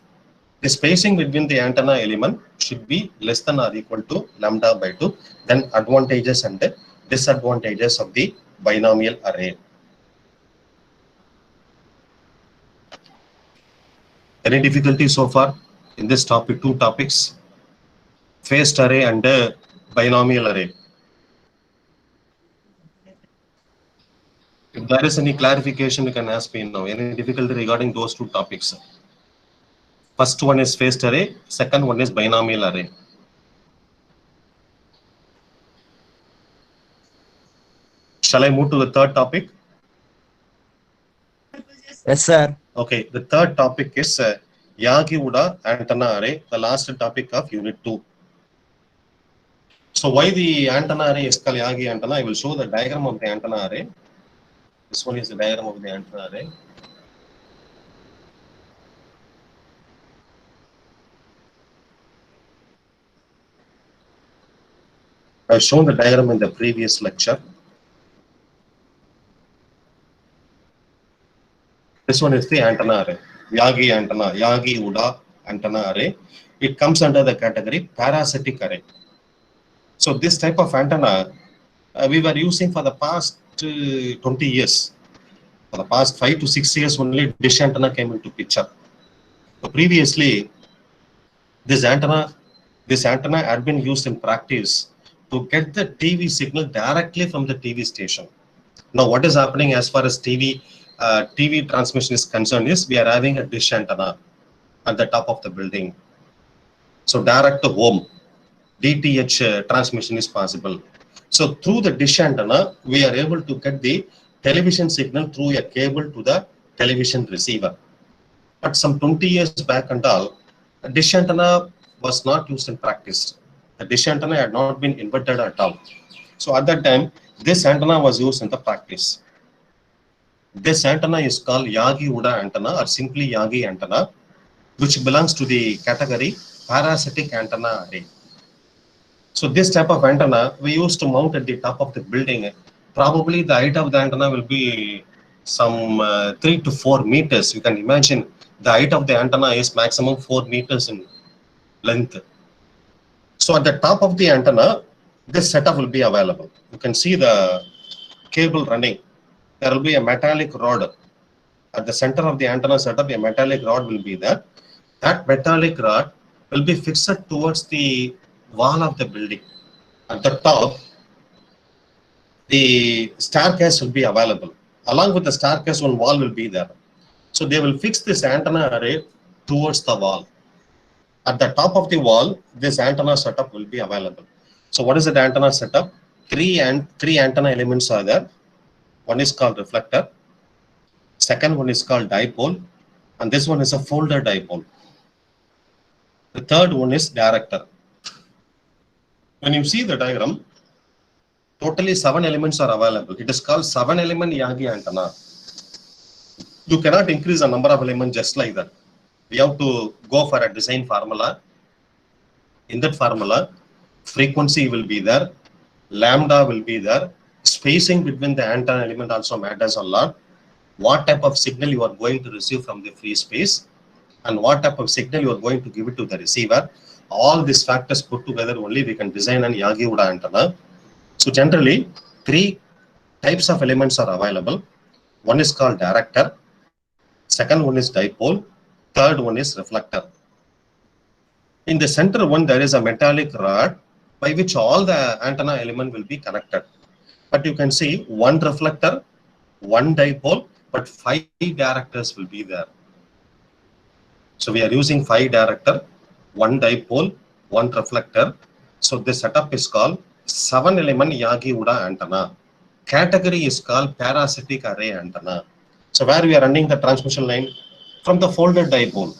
the spacing between the antenna element should be less than or equal to lambda by 2. Then advantages and disadvantages of the binomial array. Any difficulty so far in this topic? Two topics, phased array and binomial array. If there is any clarification, you can ask me now. Any difficulty regarding those two topics? First one is phased array, second one is binomial array. Shall I move to the third topic? Yes, sir. Okay, the third topic is Yagi-Uda antenna array, the last topic of unit 2. So why the antenna array is called Yagi antenna? I will show the diagram of the antenna array. This one is the diagram of the antenna array. I've shown the diagram in the previous lecture. This one is the antenna array, Yagi antenna, Yagi-Uda antenna array. It comes under the category parasitic array. So this type of antenna we were using for the past 20 years. For the past 5 to 6 years only dish antenna came into picture. So previously, this antenna had been used in practice to get the TV signal directly from the TV station. Now what is happening as far as TV transmission is concerned is we are having a dish antenna at the top of the building. So direct to home, DTH transmission is possible. So through the dish antenna, we are able to get the television signal through a cable to the television receiver. But some 20 years back and all, a dish antenna was not used in practice. The dish antenna had not been invented at all. So at that time, this antenna was used in the practice. This antenna is called Yagi-Uda antenna or simply Yagi antenna, which belongs to the category parasitic antenna array. So this type of antenna we used to mount at the top of the building. Probably the height of the antenna will be some 3 to 4 meters. You can imagine the height of the antenna is maximum 4 meters in length. So at the top of the antenna, this setup will be available. You can see the cable running. There will be a metallic rod. At the center of the antenna setup, a metallic rod will be there. That metallic rod will be fixed towards the wall of the building. At the top, the staircase will be available. Along with the staircase, one wall will be there. So they will fix this antenna array towards the wall. At the top of the wall, this antenna setup will be available. So what is the antenna setup? Three antenna elements are there. One is called reflector. Second one is called dipole. And this one is a folder dipole. The third one is director. When you see the diagram, totally 7 elements are available. It is called 7-element Yagi antenna. You cannot increase the number of elements just like that. We have to go for a design formula. In that formula, frequency will be there, lambda will be there, spacing between the antenna element also matters a lot. What type of signal you are going to receive from the free space and what type of signal you are going to give it to the receiver. All these factors put together only we can design an Yagi-Uda antenna. So generally, 3 types of elements are available. One is called director, second one is dipole, third one is reflector. In the center one, there is a metallic rod by which all the antenna element will be connected. But you can see 1 reflector, 1 dipole, but 5 directors will be there. So we are using 5 director, 1 dipole, 1 reflector. So this setup is called 7-element Yagi-Uda antenna. Category is called parasitic array antenna. So where we are running the transmission line? From the folded dipole.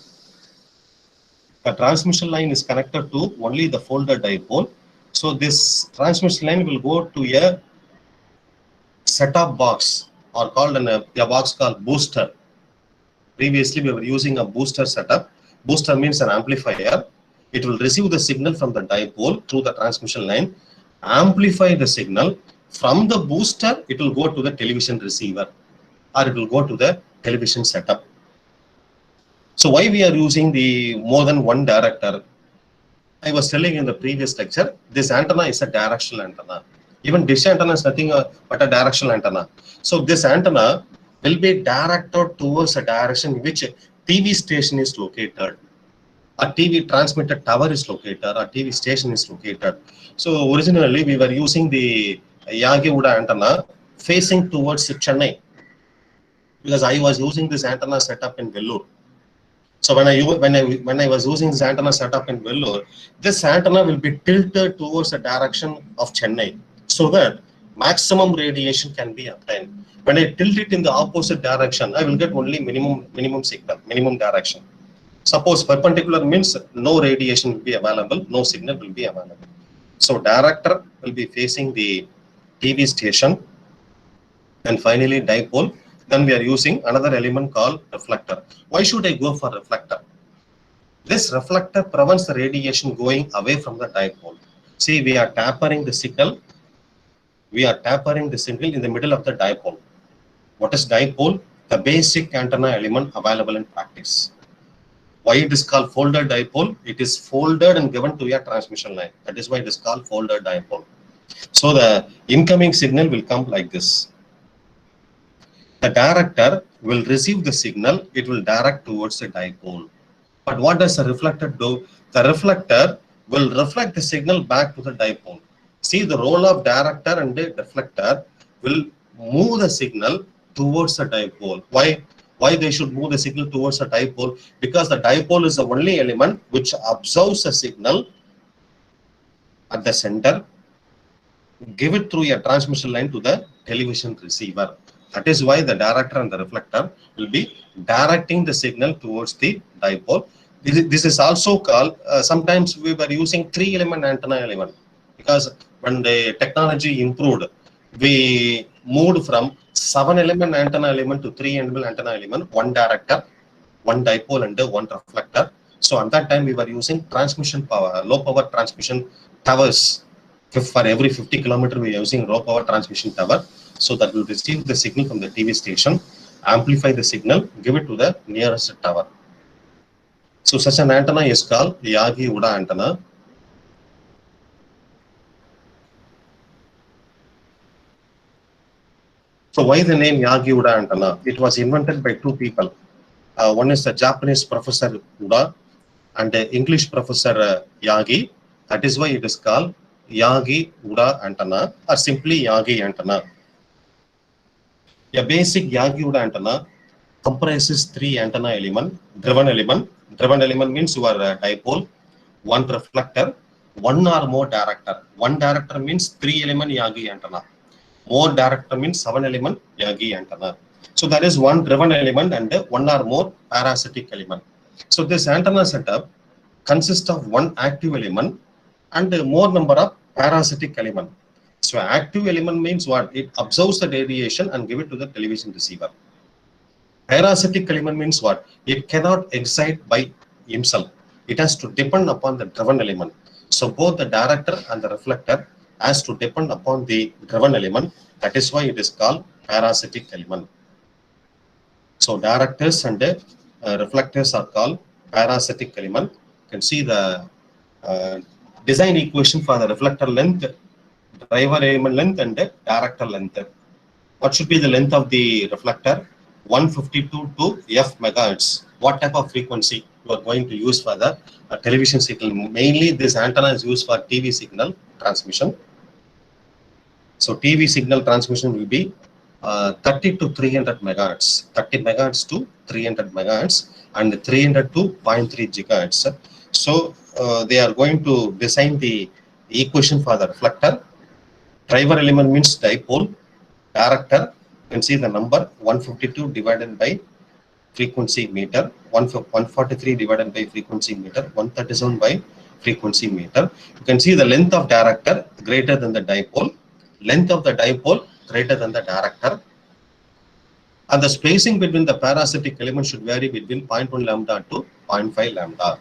The transmission line is connected to only the folded dipole. So this transmission line will go to a set-top box, or called a box called booster. Previously, we were using a booster setup. Booster means an amplifier. It will receive the signal from the dipole through the transmission line, amplify the signal. From the booster, it will go to the television receiver, or it will go to the television setup. So why we are using the more than one director? I was telling in the previous lecture, this antenna is a directional antenna. Even dish antenna is nothing but a directional antenna. So this antenna will be directed towards a direction in which TV station is located. A TV transmitter tower is located, a TV station is located. So originally we were using the Yagi-Uda antenna facing towards Chennai, because I was using this antenna setup in Vellore. So when I was using this antenna setup in Vellore, this antenna will be tilted towards the direction of Chennai, so that maximum radiation can be obtained. When I tilt it in the opposite direction, I will get only minimum signal, minimum direction. Suppose perpendicular means no radiation will be available, no signal will be available. So director will be facing the TV station, and finally dipole. Then we are using another element called reflector. Why should I go for reflector? This reflector prevents the radiation going away from the dipole. See, we are tapering the signal. We are tapering the signal in the middle of the dipole. What is dipole? The basic antenna element available in practice. Why it is called folded dipole? It is folded and given to a transmission line. That is why it is called folded dipole. So the incoming signal will come like this. The director will receive the signal, it will direct towards the dipole. But what does the reflector do? The reflector will reflect the signal back to the dipole. See, the role of director and the reflector will move the signal towards the dipole. Why they should move the signal towards the dipole? Because the dipole is the only element which absorbs the signal at the center, give it through a transmission line to the television receiver. That is why the director and the reflector will be directing the signal towards the dipole. This is also called, sometimes we were using 3-element antenna element, because when the technology improved, we moved from 7-element antenna element to 3-element antenna element, one director, one dipole, and one reflector. So at that time we were using transmission power, low power transmission towers. For every 50 kilometers we are using low power transmission tower. So that will receive the signal from the TV station, amplify the signal, give it to the nearest tower. So such an antenna is called Yagi-Uda antenna. So why the name Yagi-Uda antenna? It was invented by two people. One is the Japanese professor Uda and the English professor Yagi. That is why it is called Yagi-Uda antenna, or simply Yagi antenna. A basic Yagi-Uda antenna comprises 3 antenna element, driven element. Driven element means your dipole, one reflector, one or more director. One director means 3-element Yagi antenna. More director means 7-element Yagi antenna. So there is one driven element and one or more parasitic element. So this antenna setup consists of one active element and more number of parasitic element. So active element means what? It absorbs the radiation and give it to the television receiver. Parasitic element means what? It cannot excite by himself. It has to depend upon the driven element. So both the director and the reflector has to depend upon the driven element. That is why it is called parasitic element. So directors and reflectors are called parasitic element. You can see the design equation for the reflector length, driver element length, and director length. What should be the length of the reflector? 152 to F megahertz. What type of frequency you are going to use for the television signal? Mainly this antenna is used for TV signal transmission. So TV signal transmission will be 30 to 300 megahertz, 30 megahertz to 300 megahertz, and 300 to 0.3 gigahertz. So they are going to design the equation for the reflector. Driver element means dipole. Director, you can see the number 152 divided by frequency meter, 143 divided by frequency meter, 137 by frequency meter. You can see the length of director greater than the dipole. Length of the dipole greater than the director. And the spacing between the parasitic element should vary between 0.1 lambda to 0.5 lambda.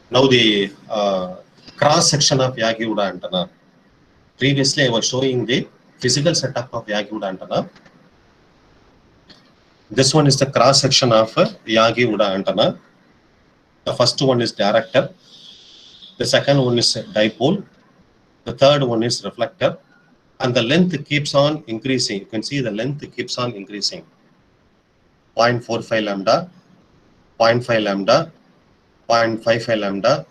Now the cross section of Yagi-Uda antenna. Previously, I was showing the physical setup of Yagi-Uda antenna. This one is the cross section of Yagi-Uda antenna. The first one is director. The second one is dipole. The third one is reflector. And the length keeps on increasing. You can see the length keeps on increasing. 0.45 lambda, 0.5 lambda, 0.55 lambda,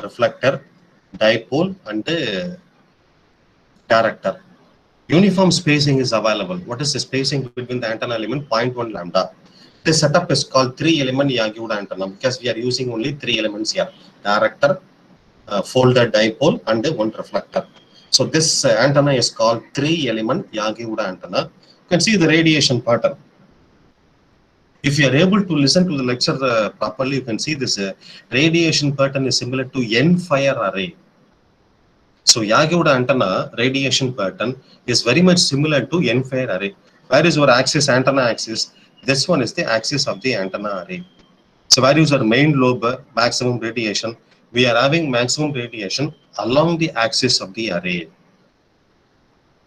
reflector, dipole, and director. Uniform spacing is available. What is the spacing between the antenna element? 0.1 lambda. This setup is called 3-element Yagi-Uda antenna because we are using only 3 elements here: director, folded dipole, and one reflector. So this antenna is called 3-element Yagi-Uda antenna. You can see the radiation pattern. If you are able to listen to the lecture properly, you can see this radiation pattern is similar to N-fire array. So Yagi-Uda antenna radiation pattern is very much similar to N-fire array. Where is your axis, antenna axis? This one is the axis of the antenna array. So where is our main lobe maximum radiation? We are having maximum radiation along the axis of the array.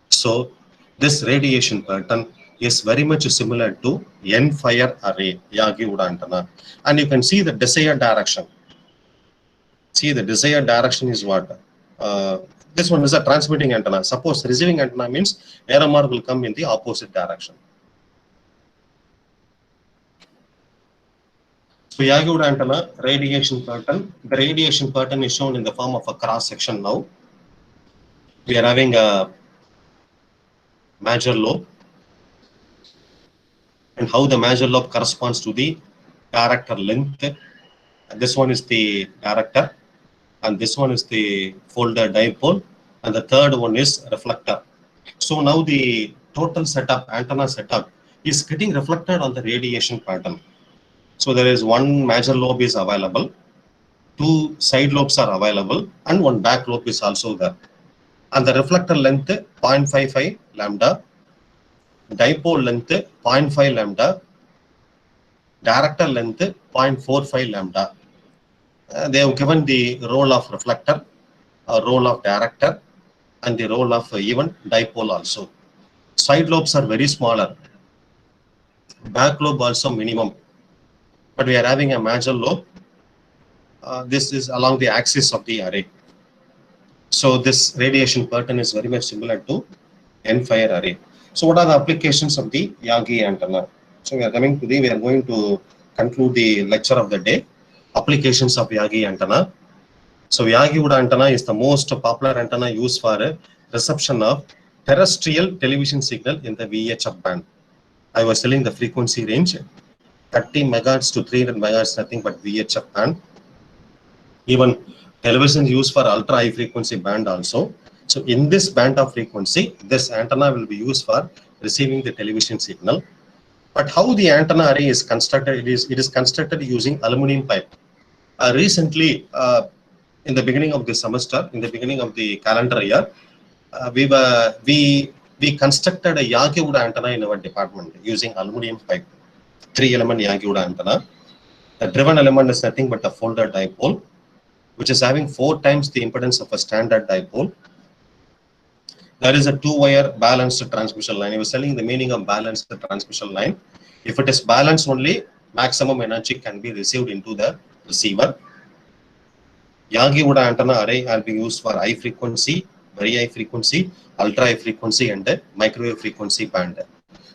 So this radiation pattern is very much similar to N-fire array, Yagi-Uda antenna. And you can see the desired direction. See, the desired direction is what? This one is a transmitting antenna. Suppose receiving antenna means ARMR will come in the opposite direction. So Yagi-Uda antenna radiation pattern. The radiation pattern is shown in the form of a cross section now. We are having a major lobe, and how the major lobe corresponds to the director length. This one is the director, and this one is the folder dipole, and the third one is reflector. So now the total setup, antenna setup, is getting reflected on the radiation pattern. So there is one major lobe is available, 2 side lobes are available, and one back lobe is also there. And the reflector length 0.55 lambda, dipole length 0.5 lambda, director length 0.45 lambda. They have given the role of reflector, role of director, and the role of even dipole also. Side lobes are very smaller. Back lobe also minimum. But we are having a major lobe. This is along the axis of the array. So this radiation pattern is very much similar to N-fire array. So what are the applications of the Yagi antenna? So we are going to conclude the lecture of the day. Applications of Yagi antenna. So Yagi-Uda antenna is the most popular antenna used for reception of terrestrial television signal in the VHF band. I was telling the frequency range 30 megahertz to 300 megahertz, nothing but VHF band. Even television used for ultra high frequency band also. So in this band of frequency, this antenna will be used for receiving the television signal. But how the antenna array is constructed? It is constructed using aluminum pipe. Recently, in the beginning of the semester, in the beginning of the calendar year, we constructed a Yagi-Uda antenna in our department using aluminum pipe, 3-element Yagi-Uda antenna. The driven element is nothing but a folder dipole, which is having 4 times the impedance of a standard dipole. There is a 2-wire balanced transmission line. I was telling the meaning of balanced transmission line. If it is balanced only, maximum energy can be received into the receiver. Yagi-Uda antenna array are being used for high frequency, very high frequency, ultra high frequency, and microwave frequency band.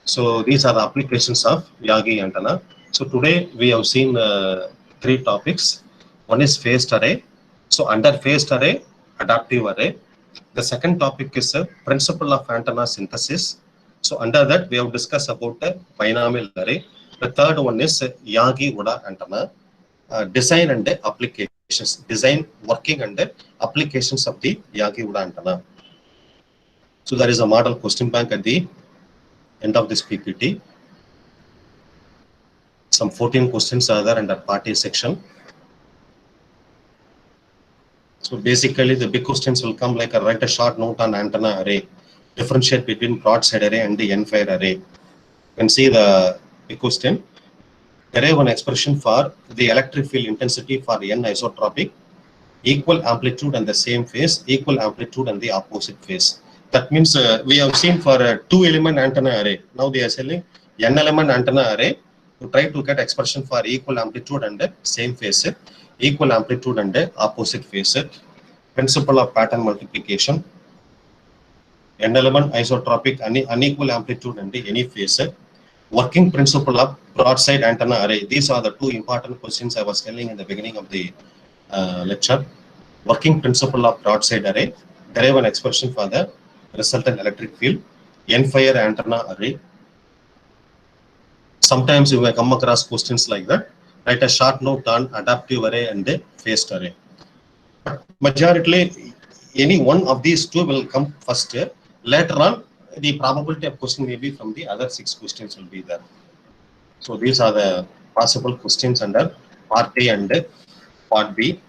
So these are the applications of Yagi antenna. So today we have seen 3 topics. One is phased array. So under phased array, adaptive array. The second topic is principle of antenna synthesis. So under that, we have discussed about binomial array. The third one is Yagi-Uda antenna, design and applications, design, working and applications of the Yagi-Uda antenna. So there is a model question bank at the end of this PPT. Some 14 questions are there under part A section. So basically the big questions will come like write a short note on antenna array. differentiate between broadside array and the end-fire array. You can see the question. Derive an expression for the electric field intensity for n isotropic, equal amplitude and the same phase, equal amplitude and the opposite phase. That means we have seen for a 2-element antenna array. Now they are selling n-element antenna array to try to get expression for equal amplitude and the same phase, equal amplitude and the opposite phase. Principle of pattern multiplication. N-element isotropic unequal amplitude and any phase. Working principle of broadside antenna array. These are the two important questions I was telling in the beginning of the lecture. Working principle of broadside array. Derive an expression for the resultant electric field. End-fire antenna array. Sometimes you may come across questions like that. Write a short note on adaptive array and a phased array. But majority, any one of these two will come first. Later on, the probability of question may be from the other 6 questions will be there. So these are the possible questions under part A and part B.